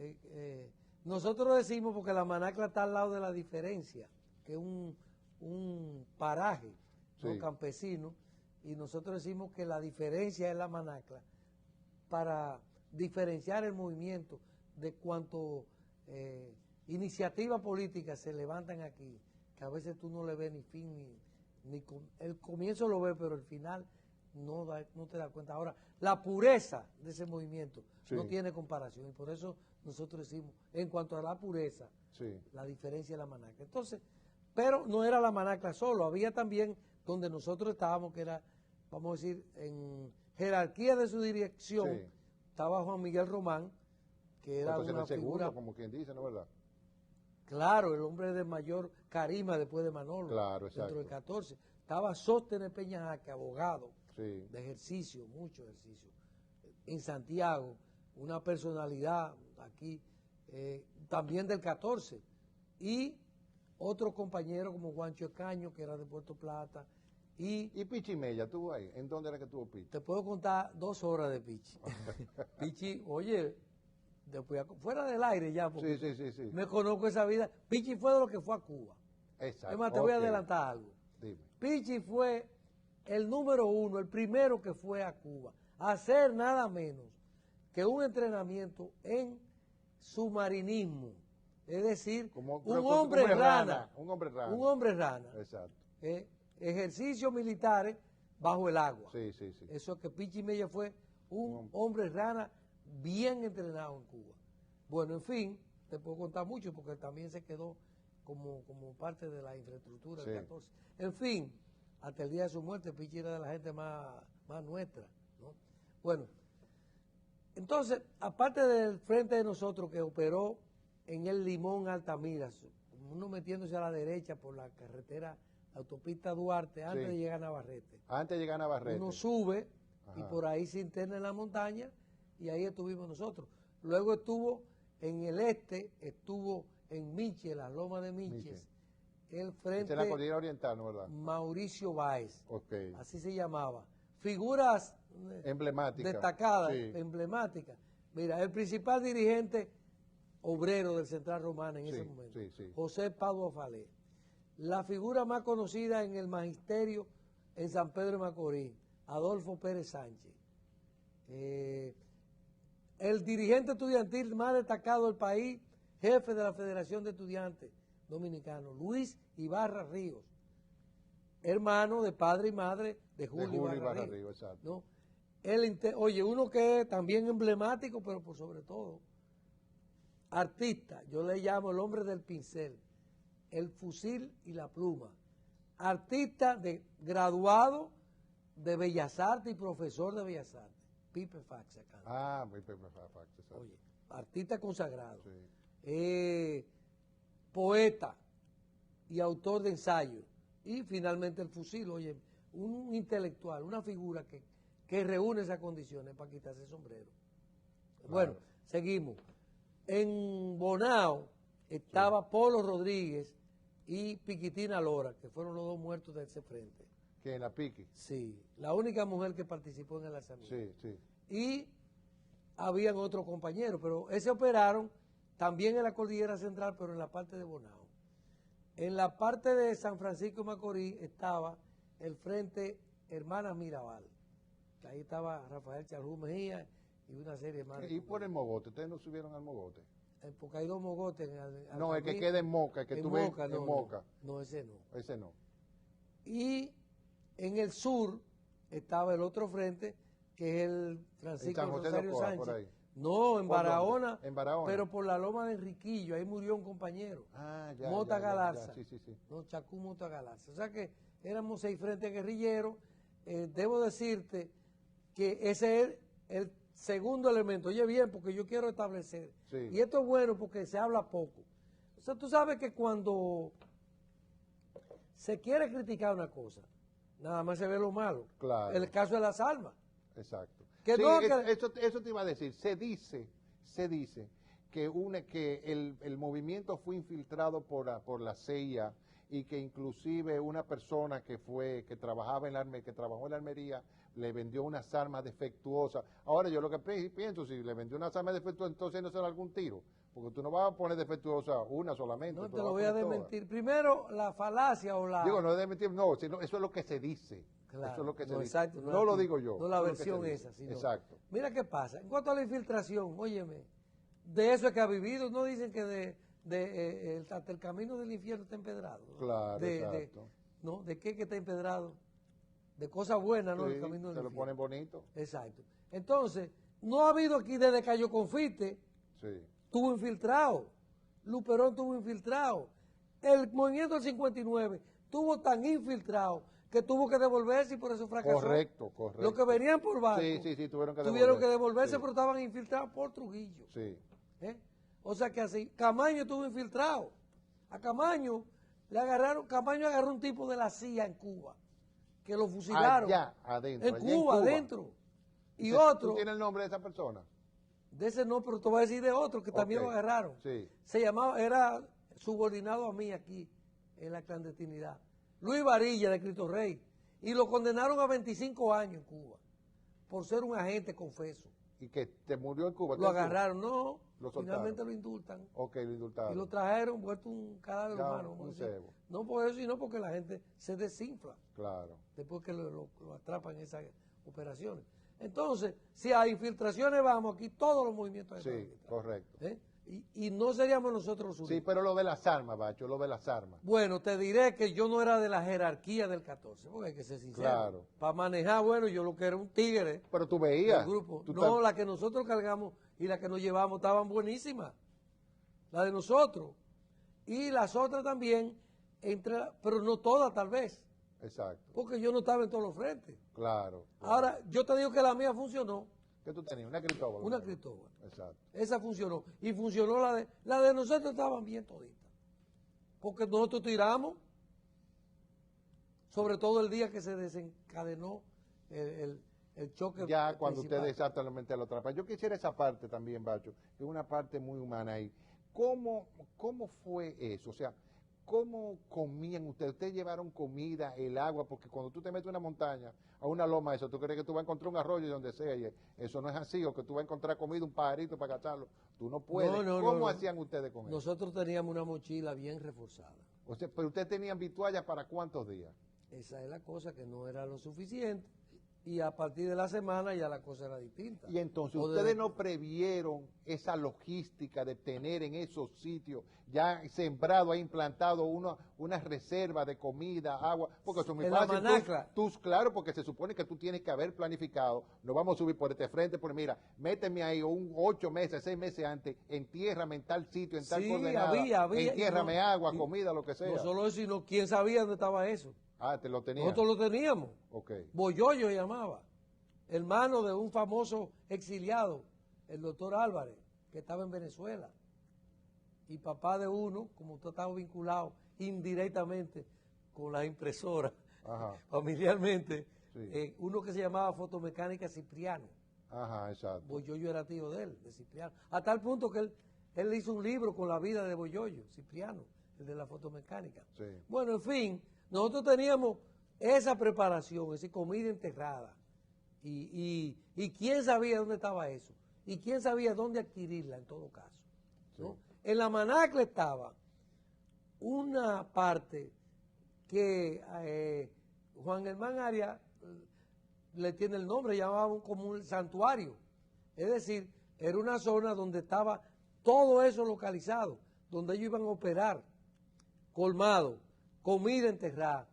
Nosotros decimos, porque la manacla está al lado de la diferencia, que es un paraje, ¿no? Campesino, y nosotros decimos que la diferencia es la manacla para diferenciar el movimiento de cuanto iniciativas políticas se levantan aquí, que a veces tú no le ves ni fin, el comienzo lo ves, pero el final no te das cuenta. Ahora, la pureza de ese movimiento no tiene comparación, y por eso nosotros decimos, en cuanto a la pureza, la diferencia de la manacla. Entonces, pero no era la manacla solo, había también donde nosotros estábamos, que era, vamos a decir, en jerarquía de su dirección, estaba Juan Miguel Román, que era una figura, como quien dice, ¿no es verdad? Claro, el hombre de mayor carisma después de Manolo, claro, dentro del 14. Estaba Sóstenes Peña Jaque, abogado de ejercicio, mucho ejercicio, en Santiago, una personalidad aquí, también del 14, y otro compañero como Juancho Caño, que era de Puerto Plata, y Pichi Mella, ¿estuvo ahí? ¿En dónde era que estuvo Pichi? Te puedo contar 2 horas de Pichi. Pichi, oye, después, fuera del aire ya, porque sí. me conozco esa vida. Pichi fue de lo que fue a Cuba. Exacto. Es más, te voy a adelantar algo. Dime. Pichi fue el número 1, el primero que fue a Cuba, a hacer nada menos que un entrenamiento en submarinismo. Es decir, un hombre rana. Un hombre rana. Un hombre rana. Exacto. Ejercicios militares bajo el agua. Sí. Eso es que Pichi Mella fue un hombre rana bien entrenado en Cuba. Bueno, en fin, te puedo contar mucho porque también se quedó como parte de la infraestructura del 14. En fin, hasta el día de su muerte, Pichi era de la gente más nuestra, ¿no? Bueno, entonces, aparte del frente de nosotros que operó en el Limón Altamira, uno metiéndose a la derecha por la carretera, autopista Duarte, antes de llegar a Navarrete. Antes de llegar a Navarrete. Uno sube y por ahí se interna en la montaña y ahí estuvimos nosotros. Luego estuvo en el este, estuvo en Miches, las lomas de Miches, el frente de la Cordillera Oriental, ¿no, verdad? Mauricio Báez, así se llamaba. Figuras emblemáticas, destacadas, emblemáticas. Mira, el principal dirigente obrero del Central Romana en ese momento, José Padua Falé. La figura más conocida en el magisterio en San Pedro de Macorís, Adolfo Pérez Sánchez. El dirigente estudiantil más destacado del país, jefe de la Federación de Estudiantes Dominicanos, Luis Ibarra Ríos, hermano de padre y madre de Julio Ibarra Ríos. Exacto. ¿No? Oye, uno que es también emblemático, pero por sobre todo, artista, yo le llamo el hombre del pincel, el fusil y la pluma, artista graduado de Bellas Artes y profesor de Bellas Artes, Pipe Fax acá. Pipe Fax, exacto. Oye, artista consagrado, poeta y autor de ensayos, y finalmente el fusil, oye, un intelectual, una figura que reúne esas condiciones para quitarse el sombrero. Claro. Bueno, seguimos. En Bonao estaba Polo Rodríguez y Piquitina Lora, que fueron los 2 muertos de ese frente. ¿Que en la Piqui? Sí, la única mujer que participó en el lanzamiento. Sí, sí. Y habían otros compañeros, pero ese operaron también en la Cordillera Central, pero en la parte de Bonao. En la parte de San Francisco de Macorís estaba el Frente Hermanas Mirabal. Ahí estaba Rafael Charjú Mejía y una serie más. ¿Y por el Mogote? ¿Ustedes no subieron al Mogote? Porque hay dos mogotes. No, el que queda en Moca, el que tú ves en Moca. No, ese no. Ese no. Y en el sur estaba el otro frente, que es el Francisco San José de Rosario Ocoa, Sánchez. por ahí. No, en Barahona, en Barahona, pero por la loma de Enriquillo, ahí murió un compañero. Ah, ya. Mota Galarza. Sí, sí, sí. No, Chacú Mota Galarza. O sea que éramos 6 frentes guerrilleros. Debo decirte que ese es el segundo elemento. Oye bien, porque yo quiero establecer. Sí. Y esto es bueno porque se habla poco. O sea, tú sabes que cuando se quiere criticar una cosa, nada más se ve lo malo. Claro. El caso de las armas. Exacto. Que Sí, no, que- eso te iba a decir. Se dice que el movimiento fue infiltrado por la CIA y que inclusive una persona que trabajaba que trabajó en la armería le vendió unas armas defectuosas. Ahora yo lo que pienso, si le vendió unas armas defectuosas, entonces no será algún tiro, porque tú no vas a poner defectuosa una solamente. No tú te la lo vas voy a poner todas. desmentir. Primero, la falacia o la... Digo, no es desmentir, no, sino eso es lo que se dice. Claro, Eso es lo que se no, dice. exacto, No lo digo yo. No la eso es lo que se versión dice. esa, sino... Exacto. Mira qué pasa. En cuanto a la infiltración, óyeme, de eso es que ha vivido, no dicen que hasta el camino del infierno está empedrado. ¿No? Claro, exacto. ¿No? ¿De qué que está empedrado? De cosas buenas, ¿no? Sí, El camino del se lo infierno. ponen bonito. Exacto. Entonces, no ha habido aquí desde Cayo Confite, Sí. tuvo infiltrado. Luperón tuvo infiltrado. El movimiento del 59 tuvo tan infiltrado que tuvo que devolverse y por eso fracasó. Correcto, correcto. Los que venían por barco Sí, tuvieron que devolverse, Sí. pero estaban infiltrados por Trujillo. Sí. ¿Eh? O sea que así, Camaño estuvo infiltrado. A Camaño le agarraron, Camaño agarró un tipo de la CIA en Cuba, que lo fusilaron. Allá, adentro. En allá Cuba, adentro. Y otro, ¿Tú tienes el nombre de esa persona? de ese no, pero te voy a decir de otro que también Ok. lo agarraron. Sí. Se llamaba, era subordinado a mí aquí, en la clandestinidad. Luis Varilla, de Cristo Rey. Y lo condenaron a 25 años en Cuba, por ser un agente confeso. ¿Y que te murió en Cuba? Lo agarraron, no, Lo soltaron. finalmente lo indultan. Ok, lo indultaron. Y lo trajeron, vuelto un cadáver Ya, humano. un vamos a decir. cebo. No por eso, sino porque la gente se desinfla Claro. después que lo atrapan en esas operaciones. Entonces, si a infiltraciones vamos, aquí todos los movimientos están Sí, infiltrados. correcto. ¿Eh? Y no seríamos nosotros los Sí, únicos. pero lo de las armas, Bacho, lo de las armas. Bueno, te diré que yo no era de la jerarquía del 14, porque hay que ser sincero. Claro. Para manejar, bueno, yo lo que era un tigre Pero tú veías. del grupo. tú No, tam- la que nosotros cargamos y la que nos llevamos estaban buenísimas. La de nosotros. Y las otras también, pero no todas tal vez, Exacto. porque yo no estaba en todos los frentes. Claro. Ahora, yo te digo que la mía funcionó, ¿Qué tú tenías? Una Cristóbal. una Cristóbal. Exacto. Esa funcionó. Y funcionó la de nosotros, estaban bien toditas. Porque nosotros tiramos, sobre todo el día que se desencadenó el choque. Ya cuando principal. ustedes exactamente lo atrapan. Yo quisiera esa parte también, Bacho, que es una parte muy humana ahí. ¿Cómo fue eso? O sea, ¿cómo comían ustedes? ¿Ustedes llevaron comida, el agua? Porque cuando tú te metes a una montaña, a una loma, eso, tú crees que tú vas a encontrar un arroyo donde sea, y eso no es así, o que tú vas a encontrar comida, un pajarito para cazarlo. Tú no puedes. No, ¿Cómo no. hacían ustedes con eso? Nosotros teníamos una mochila bien reforzada. O sea, pero ustedes tenían vituallas para cuántos días. Esa es la cosa que no era lo suficiente. Y a partir de la semana ya la cosa era distinta. Y entonces O ustedes desde- no previeron esa logística de tener en esos sitios ya sembrado, ha implantado una reserva de comida, agua, porque eso es muy En la fácil. manacla. Claro, porque se supone que tú tienes que haber planificado, no vamos a subir por este frente, porque mira, méteme ahí 8 meses, 6 meses antes, entiérrame en tal sitio, en tal Sí, coordenada, había, entiérrame y no- agua, y comida, lo que sea. No solo eso, sino quién sabía dónde estaba eso. Ah, te lo tenía. Nosotros lo teníamos. Ok. Boyoyo llamaba, hermano de un famoso exiliado, el doctor Álvarez, que estaba en Venezuela, y papá de uno, como usted estaba vinculado indirectamente con las impresoras, Ajá. familiarmente, Sí. uno que se llamaba Fotomecánica Cipriano. Ajá, exacto. Boyoyo era tío de él, de Cipriano. A tal punto que él hizo un libro con la vida de Boyoyo, Cipriano, el de la fotomecánica. Sí. Bueno, en fin, nosotros teníamos esa preparación, esa comida enterrada, y quién sabía dónde estaba eso, y quién sabía dónde adquirirla en todo caso, ¿no? Sí. En la Manacle estaba una parte que Juan Germán Arias le tiene el nombre, llamaban como un santuario, es decir, era una zona donde estaba todo eso localizado, donde ellos iban a operar, colmado, comida enterrada,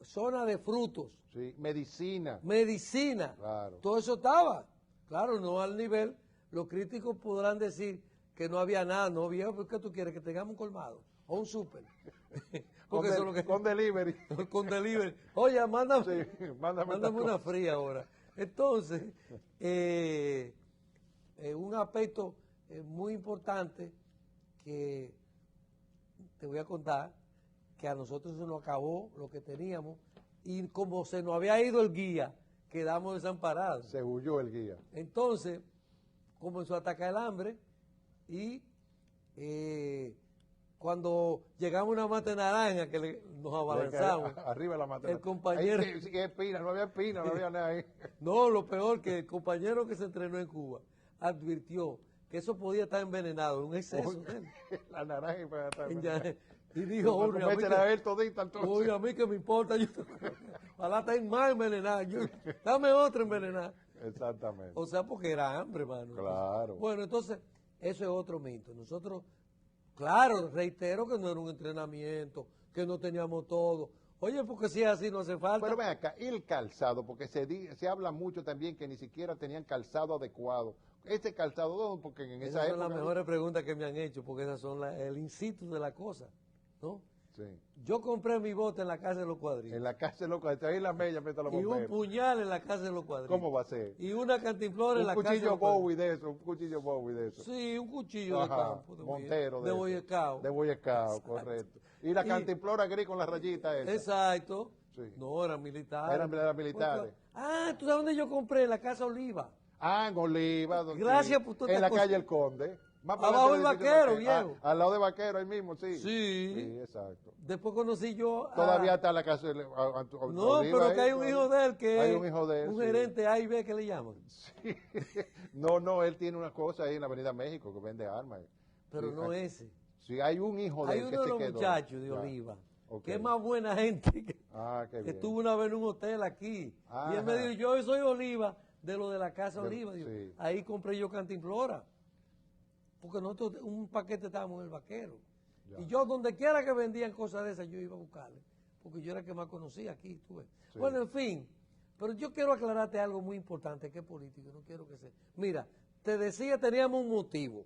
zona de frutos. Sí, medicina. Medicina. Claro. Todo eso estaba. Claro, no al nivel. Los críticos podrán decir que no había nada, no había, ¿por qué tú quieres? Que tengamos un colmado o un súper. Con delivery. Con delivery. Oye, mándame, sí, mándame una fría ahora. Entonces, un aspecto muy importante que te voy a contar, que a nosotros se nos acabó lo que teníamos y como se nos había ido el guía, quedamos desamparados. Se huyó el guía. Entonces, comenzó a atacar el hambre y cuando llegamos a una mata de naranja que nos abalanzamos. Arriba de la mata. El compañero. Ahí sí que es pina, no había pina, no había nada ahí. No, lo peor que el compañero que se entrenó en Cuba advirtió que eso podía estar envenenado, un exceso. La naranja puede estar envenenada. Y dijo, oye, a mí que me importa, ojalá está más envenenada, dame otra envenenada. Exactamente. O sea, porque era hambre, hermano. Claro. Bueno, entonces, eso es otro mito. Nosotros, claro, reitero que no era un entrenamiento, que no teníamos todo. Oye, porque si es así no hace falta. Pero ven acá, el calzado, porque se habla mucho también que ni siquiera tenían calzado adecuado. Ese calzado, porque en esa época... Esas son las mejores preguntas que me han hecho, porque esas son el incitus de la cosa, ¿no? Sí. Yo compré mi bote en la casa de los cuadritos. En la casa de los cuadritos, ahí la mella mete los bomberos. Y un puñal en la casa de los cuadritos. ¿Cómo va a ser? Y una cantimplora en la casa de los cuadritos. Un cuchillo Bowie de eso. Sí, un cuchillo de campo. Montero de Boy Scout. De Boy Scout, correcto. Y la cantimplora gris con la rayita esa. Exacto. Sí. No, eran militares. Eran militares. ¿tú sabes dónde yo compré? En la casa Oliva. En Oliva. Gracias por todas en la calle El Conde. Abajo del Vaquero, viejo. Al lado de Vaquero, ahí mismo, sí. Sí, exacto. Después conocí yo Todavía está la casa de no, Oliva, pero que hay un hijo de él que hay un hijo de él, un gerente A y B que le llaman. Sí. No, él tiene una cosa ahí en la Avenida México que vende armas. Pero no ese. Sí, hay un hijo de él que se quedó. Hay uno de los muchachos de Oliva, que es más buena gente, que estuvo una vez en un hotel aquí. Y él me dijo, yo soy Oliva, de lo de la casa Oliva. Digo, sí. Ahí compré yo cantimplora. Porque nosotros un paquete estábamos en el Vaquero. Ya. Y yo donde quiera que vendían cosas de esas, yo iba a buscarle. Porque yo era el que más conocía aquí, tú ves. Sí. Bueno, en fin. Pero yo quiero aclararte algo muy importante, que es político, no quiero que sea. Mira, te decía, teníamos un motivo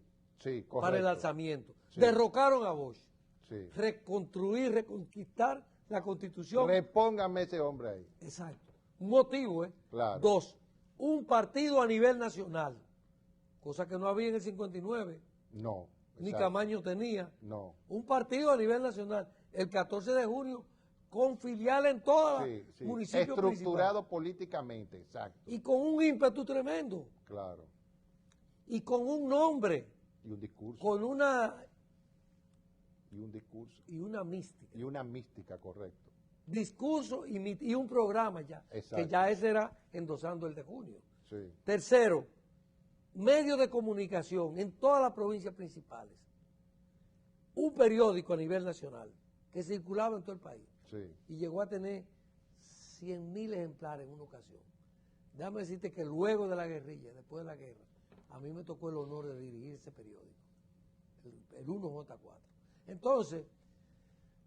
para el alzamiento. Sí. Derrocaron a Bosch. Sí. Reconstruir, reconquistar la Constitución. Repóngame ese hombre ahí. Exacto. Un motivo, ¿eh? Claro. 2, un partido a nivel nacional. Cosa que no había en el 59. No. Ni Camaño tenía. No. Un partido a nivel nacional. El 14 de junio, con filiales en todos los municipios estructurado políticamente, exacto. Y con un ímpetu tremendo. Claro. Y con un nombre. Y un discurso. Con una... Y un discurso. Y una mística. Y una mística, correcto. Discurso y un programa ya. Exacto. Que ya ese era endosando el de junio. Sí. Tercero, medios de comunicación en todas las provincias principales. Un periódico a nivel nacional que circulaba en todo el país. Sí. Y llegó a tener 100.000 ejemplares en una ocasión. Déjame decirte que luego de la guerrilla, después de la guerra, a mí me tocó el honor de dirigir ese periódico, el 1J4. Entonces,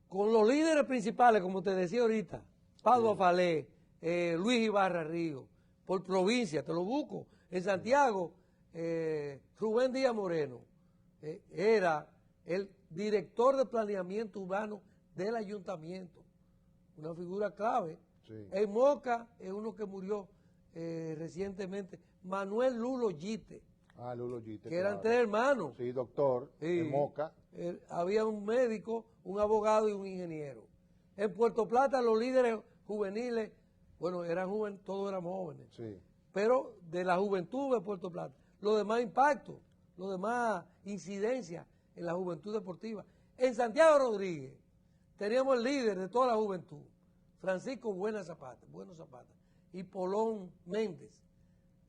con los líderes principales, como te decía ahorita, Padua Falé, Luis Ibarra Río, por provincia, te lo busco, en Santiago, Rubén Díaz Moreno, era el director de planeamiento urbano del ayuntamiento, una figura clave. Sí. En Moca es uno que murió recientemente, Manuel Lulo Yite. Lulo Yite, que eran 3 hermanos. Sí, doctor, en Moca. Había un médico, un abogado y un ingeniero. En Puerto Plata los líderes juveniles, bueno, todos éramos jóvenes. Sí. Pero de la juventud de Puerto Plata, los demás impactos, los demás incidencias en la juventud deportiva. En Santiago Rodríguez teníamos el líder de toda la juventud, Francisco Bueno Zapata, y Polón Méndez.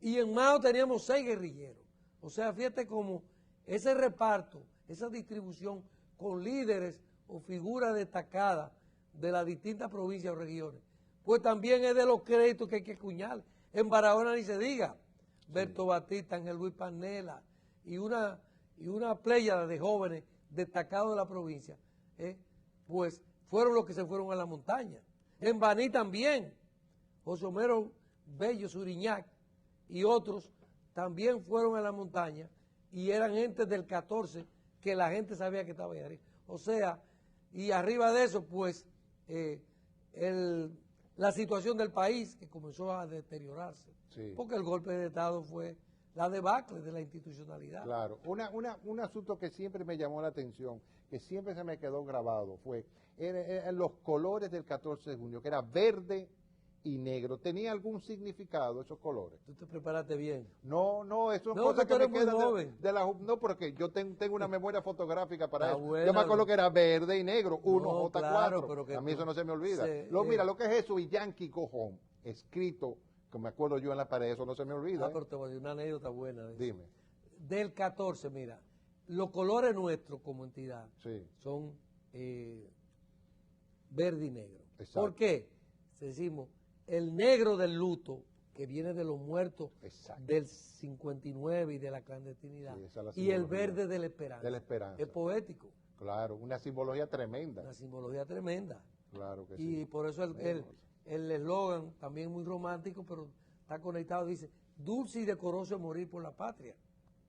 Y en Mao teníamos 6 guerrilleros. O sea, fíjate cómo ese reparto, esa distribución con líderes o figuras destacadas de las distintas provincias o regiones, pues también es de los créditos que hay que acuñar. En Barahona ni se diga, Berto Batista, Ángel Luis Panela y una pléyada de jóvenes destacados de la provincia, pues fueron los que se fueron a la montaña. En Baní también, José Homero Bello Suriñac y otros también fueron a la montaña y eran gente del 14 que la gente sabía que estaba ahí arriba. O sea, y arriba de eso, pues, la situación del país que comenzó a deteriorarse, porque el golpe de Estado fue la debacle de la institucionalidad. Claro, un asunto que siempre me llamó la atención, que siempre se me quedó grabado, eran los colores del 14 de junio, que era verde y negro. ¿Tenía algún significado esos colores? ¿Tú te preparaste bien? No, eso es no, cosa que me queda no, porque yo tengo una memoria fotográfica para eso. Buena, yo me acuerdo que era verde y negro, J4. Claro, pero que a mí eso no se me olvida. Mira, lo que es eso, y Yankee Go Home, escrito, que me acuerdo yo en la pared, eso no se me olvida. Pero te voy a decir una anécdota buena de eso. Dime. Del 14, mira, los colores nuestros como entidad son verde y negro. Exacto. ¿Por qué? Decimos, el negro del luto, que viene de los muertos del 59 y de la clandestinidad, y el verde de la esperanza. De la esperanza. Es poético. Claro, una simbología tremenda. Una simbología tremenda. Claro que sí. Y por eso el eslogan, también muy romántico, pero está conectado, dice, dulce y decoroso morir por la patria.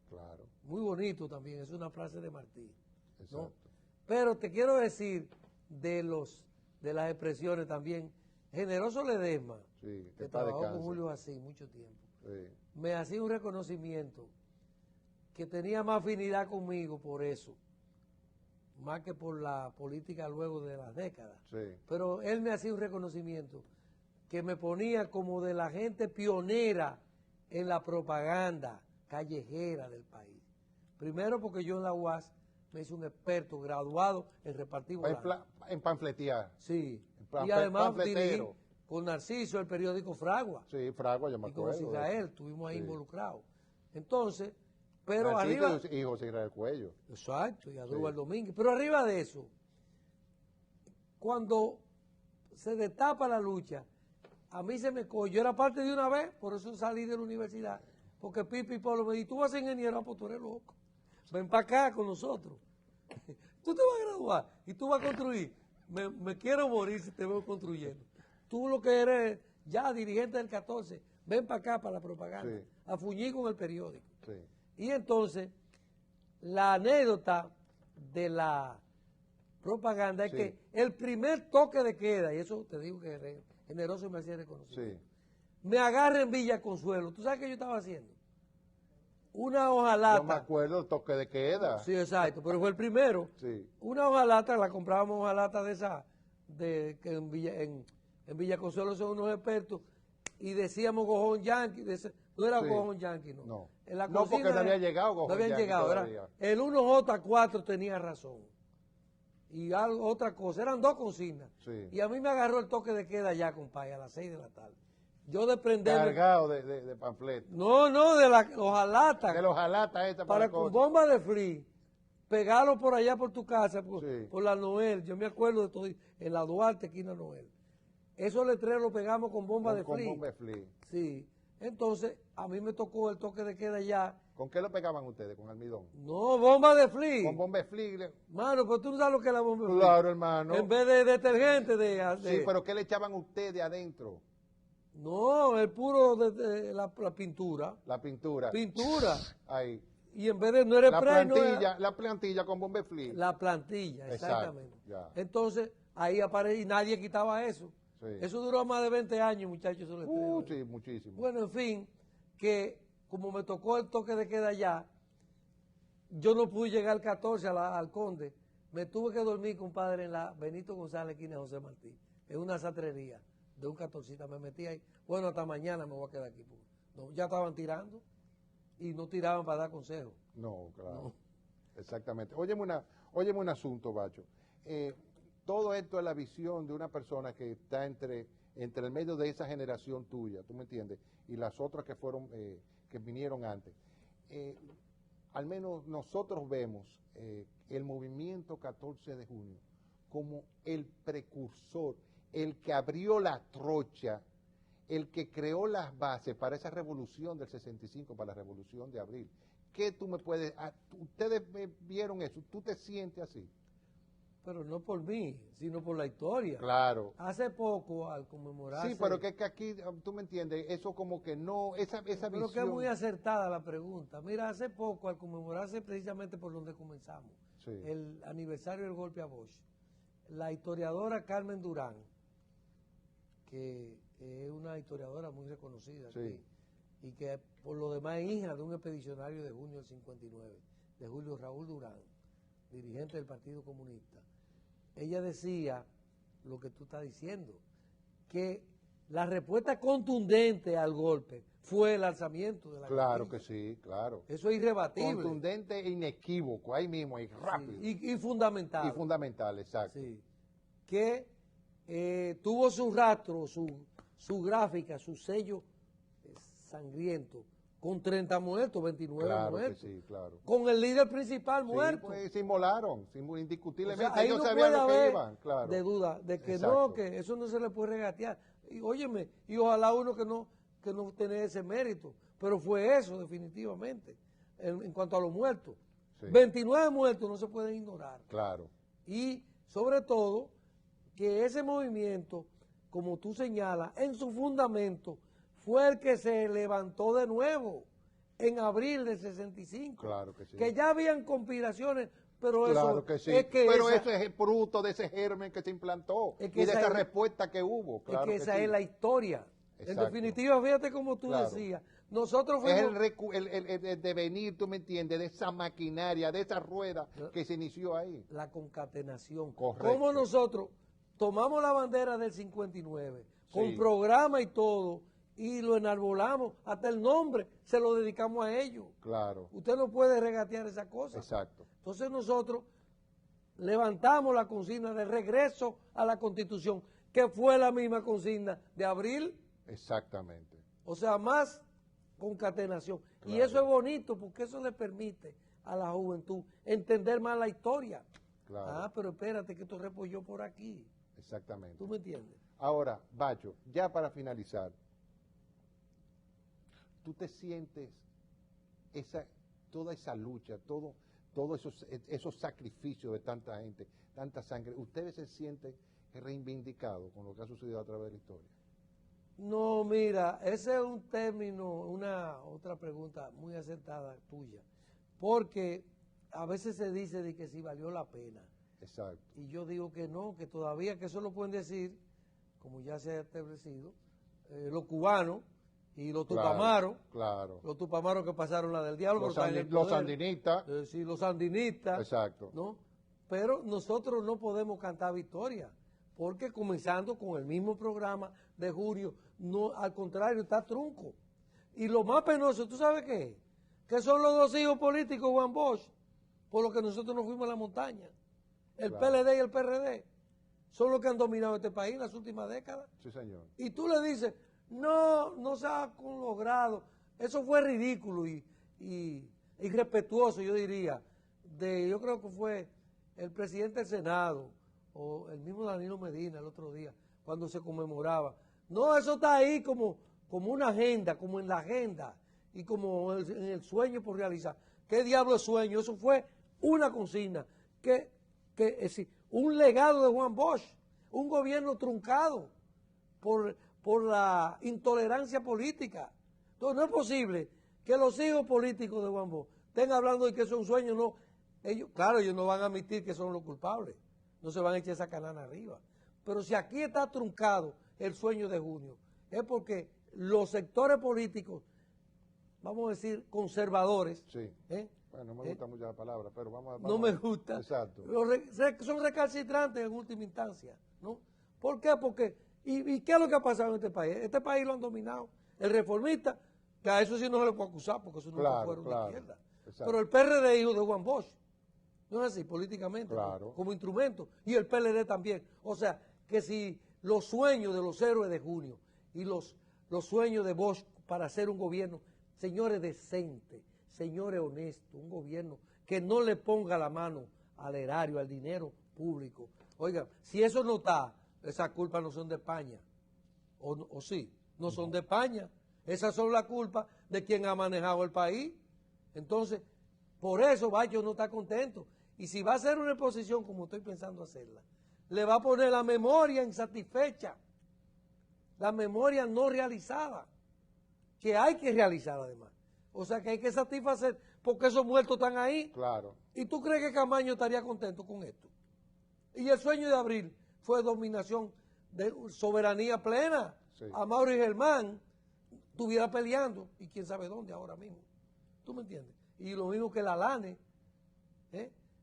Claro. Muy bonito también, es una frase de Martí. Exacto. ¿No? Pero te quiero decir de las expresiones también. Generoso Ledesma, que trabajó con Julio así mucho tiempo, me hacía un reconocimiento que tenía más afinidad conmigo por eso, más que por la política luego de las décadas. Pero él me hacía un reconocimiento que me ponía como de la gente pionera en la propaganda callejera del país. Primero porque yo en la UAS me hice un experto graduado en repartir volantes. En panfletear. Sí. Y además dirigí con Narciso el periódico Fragua. Sí, Fragua, yo me acuerdo. Y con José Israel, estuvimos ahí involucrados. Entonces, pero Narciso arriba... y José Israel Cuello. Exacto, y Adrúbal Domínguez. Pero arriba de eso, cuando se destapa la lucha, a mí se me cogió. Yo era parte de una vez, por eso salí de la universidad. Porque Pipi y Pablo me dijo, tú vas a ser ingeniero, pues tú eres loco. Ven para acá con nosotros. Tú te vas a graduar y tú vas a construir. Me quiero morir si te veo construyendo. Tú lo que eres ya dirigente del 14, ven para acá para la propaganda, a fuñir con el periódico. Y entonces, la anécdota de la propaganda es que el primer toque de queda, y eso te digo que generoso me hacía reconocimiento, me agarra en Villa Consuelo. ¿Tú sabes qué yo estaba haciendo? Una hojalata. Yo me acuerdo el toque de queda. Sí, exacto, pero fue el primero. Una hojalata, la comprábamos hojalata de esa, que en Villa Consuelo son unos expertos, y decíamos Gojón Yankee, no era Gojón Yankee, no. No, en la no porque no había llegado Gojón Yankee. No habían llegado, el 1J4 tenía razón. Y otra cosa, eran 2 consignas. Y a mí me agarró el toque de queda ya, compadre, a las 6 de la tarde. Yo desprenderme... Cargado de panfletos. No, de la hojalata. De la hojalata esta para con bomba de free, pegarlo por allá por tu casa, por la Noel. Yo me acuerdo de todo, en la Duarte, esquina Noel. Esos letreros los pegamos con bomba de free. Con bomba de free. Sí. Entonces, a mí me tocó el toque de queda ya. ¿Con qué lo pegaban ustedes? ¿Con almidón? No, bomba de free. Con bomba de free. Mano, pues tú no sabes lo que es la bomba de free. Claro, hermano. En vez de detergente Sí, pero ¿qué le echaban ustedes adentro? No, el puro de la pintura. La pintura. Pintura. Ahí. Y en vez de no era spray, la plantilla con bomba de free. La plantilla, exactamente. Ya. Entonces, ahí aparece y nadie quitaba eso. Eso duró más de 20 años, muchachos. Sí, muchísimo. Bueno, en fin, que como me tocó el toque de queda allá, yo no pude llegar al 14 al Conde. Me tuve que dormir, compadre, en la Benito González, esquina de José Martí, en una satrería de un 14. Me metí ahí. Bueno, hasta mañana me voy a quedar aquí. No, ya estaban tirando y no tiraban para dar consejos. No, claro. No. Exactamente. Óyeme un asunto, Bacho. todo esto es la visión de una persona que está entre el medio de esa generación tuya, ¿tú me entiendes? Y las otras que fueron, que vinieron antes. Al menos nosotros vemos el movimiento 14 de junio como el precursor, el que abrió la trocha, el que creó las bases para esa revolución del 65, para la revolución de abril. ¿Qué tú me puedes...? Ustedes vieron eso, ¿tú te sientes así? Pero no por mí, sino por la historia. Claro. Hace poco, al conmemorarse... Sí, pero que aquí, tú me entiendes, eso como que no, esa visión... Pero que es muy acertada la pregunta. Mira, hace poco, al conmemorarse precisamente por donde comenzamos, sí, el aniversario del golpe a Bosch, la historiadora Carmen Durán, que es una historiadora muy reconocida sí, aquí, y que por lo demás es hija de un expedicionario de junio del 59, de Julio Raúl Durán, dirigente del Partido Comunista. Ella decía lo que tú estás diciendo, que la respuesta contundente al golpe fue el alzamiento de la claro guerrilla. que sí, claro. Eso es irrebatible. Contundente e inequívoco, ahí mismo, ahí rápido. Sí, y fundamental. Y fundamental, exacto. Sí. Que tuvo su rastro, su gráfica, su sello sangriento, con 30 muertos, 29 claro muertos. Que sí, claro. Con el líder principal muerto. Sí, pues se inmolaron, indiscutiblemente. O sea, ahí ellos no sabían puede lo que haber iban, claro. de duda, de que exacto, no, que eso no se le puede regatear. Y óyeme, y ojalá uno que no tenga ese mérito, pero fue eso definitivamente, en cuanto a los muertos. sí, 29 muertos no se pueden ignorar. claro. Y sobre todo, que ese movimiento, como tú señalas, en su fundamento, fue el que se levantó de nuevo en abril del 65. Claro que sí. Que ya habían conspiraciones, pero Claro eso que sí. es que pero eso es el fruto de ese germen que se implantó es que y de esa es, respuesta que hubo. Claro es que esa sí. es la historia. Exacto. En definitiva, fíjate como tú Claro. decías, nosotros Es fuimos... el devenir, tú me entiendes, de esa maquinaria, de esa rueda que se inició ahí. La concatenación. Correcto. Como nosotros tomamos la bandera del 59, con Sí. programa y todo, y lo enarbolamos, hasta el nombre se lo dedicamos a ellos. Claro. Usted no puede regatear esa cosa. Exacto. Entonces nosotros levantamos la consigna de regreso a la Constitución, que fue la misma consigna de abril, Exactamente. o sea, más concatenación. Y Claro. eso es bonito porque eso le permite a la juventud entender más la historia. Claro. Ah, pero espérate que esto repoyó por aquí. Exactamente. ¿Tú me entiendes? Ahora, Bacho, ya para finalizar, ¿tú te sientes toda esa lucha, todos esos sacrificios de tanta gente, tanta sangre, ustedes se sienten reivindicados con lo que ha sucedido a través de la historia? No, mira, ese es un término, una otra pregunta muy acertada tuya, porque a veces se dice de que si valió la pena. Exacto. Y yo digo que no, que todavía que eso lo pueden decir, como ya se ha establecido, los cubanos y los tupamaros, Claro. los tupamaros que pasaron la del diablo, Los, pero están en el los poder. sandinistas. Sí, los sandinistas. Exacto. ¿No? Pero nosotros no podemos cantar victoria, porque comenzando con el mismo programa de junio, no, al contrario, está trunco. Y lo más penoso, ¿tú sabes qué es? Que son los dos hijos políticos, Juan Bosch, por lo que nosotros nos fuimos a la montaña. El Claro. PLD y el PRD son los que han dominado este país en las últimas décadas. Sí, señor. Y tú le dices, no se ha logrado. Eso fue ridículo y irrespetuoso, yo diría. Yo creo que fue el presidente del Senado o el mismo Danilo Medina el otro día, cuando se conmemoraba. No, eso está ahí como una agenda, como en la agenda y como en el sueño por realizar. ¿Qué diablo es sueño? Eso fue una consigna, es decir, un legado de Juan Bosch, un gobierno truncado por la intolerancia política. Entonces no es posible que los hijos políticos de Juan Bosch estén hablando de que eso es un sueño. No, ellos no van a admitir que son los culpables, no se van a echar esa canana arriba. Pero si aquí está truncado el sueño de junio, es porque los sectores políticos, vamos a decir conservadores, Sí. Bueno, no me gusta mucho la palabra, pero vamos no me gusta. Exacto. Son recalcitrantes en última instancia, ¿no? ¿Por qué? Porque, ¿y qué es lo que ha pasado en este país? Este país lo han dominado. El reformista, que a eso sí no se le puede acusar, porque eso nunca fueron de izquierda. Exacto. Pero el PRD hijo de Juan Bosch. No es así, políticamente, claro, como instrumento. Y el PLD también. O sea, que si los sueños de los héroes de junio y los sueños de Bosch para hacer un gobierno, señores decentes, señores honestos, un gobierno que no le ponga la mano al erario, al dinero público. Oiga, si eso no está, esas culpas no son de España. O sí, no son de España. Esas son las culpas de quien ha manejado el país. Entonces, por eso Bacho no está contento. Y si va a hacer una exposición como estoy pensando hacerla, le va a poner la memoria insatisfecha, la memoria no realizada, que hay que realizar además. O sea que hay que satisfacer, porque esos muertos están ahí. Claro. ¿Y tú crees que Camaño estaría contento con esto? Y el sueño de Abril fue dominación, de soberanía plena. Sí. A Mauro y Germán estuviera peleando, y quién sabe dónde ahora mismo. ¿Tú me entiendes? Y lo mismo que la LANE.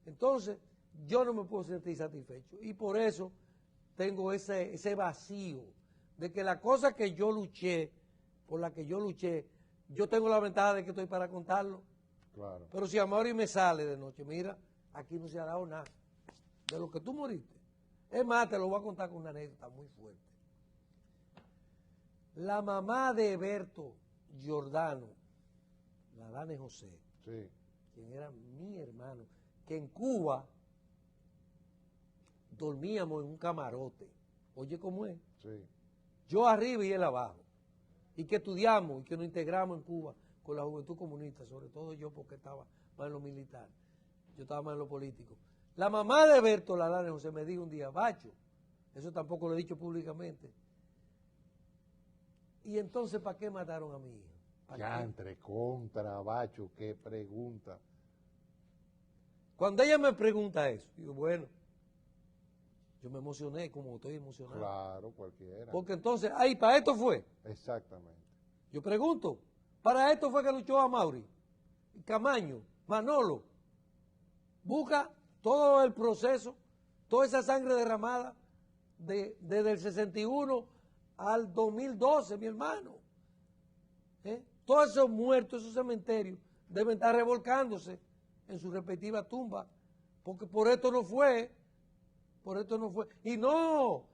Entonces, yo no me puedo sentir satisfecho. Y por eso tengo ese vacío de que la cosa que yo luché, por la que yo luché, yo tengo la ventaja de que estoy para contarlo. Claro. Pero si a Mauri me sale de noche, mira, aquí no se ha dado nada de lo que tú moriste. Es más, te lo voy a contar con una anécdota muy fuerte. La mamá de Berto Giordano, la Dane José, Sí. quien era mi hermano, que en Cuba dormíamos en un camarote. Oye, ¿cómo es? Sí. Yo arriba y él abajo. Y que estudiamos y que nos integramos en Cuba con la juventud comunista, sobre todo yo porque estaba más en lo militar. Yo estaba más en lo político. La mamá de Berto Ladane José me dijo un día, Bacho, eso tampoco lo he dicho públicamente. Y entonces, ¿para qué mataron a mi hijo? Ya entre contra, Bacho, qué pregunta. Cuando ella me pregunta eso, digo, bueno, yo me emocioné como estoy emocionado. Claro, cualquiera. Porque entonces, ahí, para esto fue. Exactamente. Yo pregunto, para esto fue que luchó a Mauri, Camaño, Manolo. Busca todo el proceso, toda esa sangre derramada desde el 61 al 2012, mi hermano. Todos esos muertos, esos cementerios, deben estar revolcándose en su respectiva tumba, porque por esto no fue, y no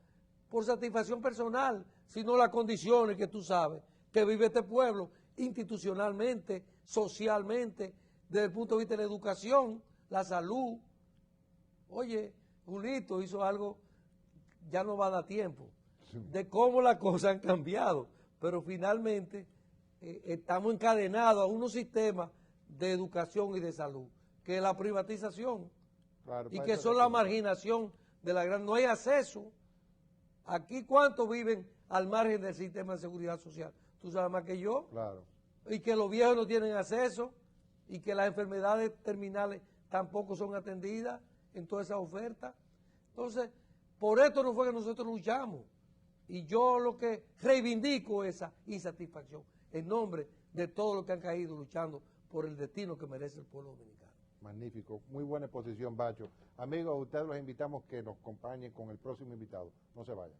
por satisfacción personal, sino las condiciones que tú sabes que vive este pueblo institucionalmente, socialmente, desde el punto de vista de la educación, la salud. Oye, Julito hizo algo, ya no va a dar tiempo, de cómo las cosas han cambiado, pero finalmente estamos encadenados a unos sistemas de educación y de salud, que es la privatización, Claro, y que son la marginación de la gran... No hay acceso. Aquí, ¿cuántos viven al margen del sistema de seguridad social? Tú sabes más que yo. Claro. Y que los viejos no tienen acceso, y que las enfermedades terminales tampoco son atendidas en toda esa oferta. Entonces, por esto no fue que nosotros luchamos. Y yo lo que reivindico esa insatisfacción en nombre de todos los que han caído luchando por el destino que merece el pueblo dominicano. Magnífico, muy buena exposición, Bacho. Amigos, a ustedes los invitamos que nos acompañen con el próximo invitado. No se vayan.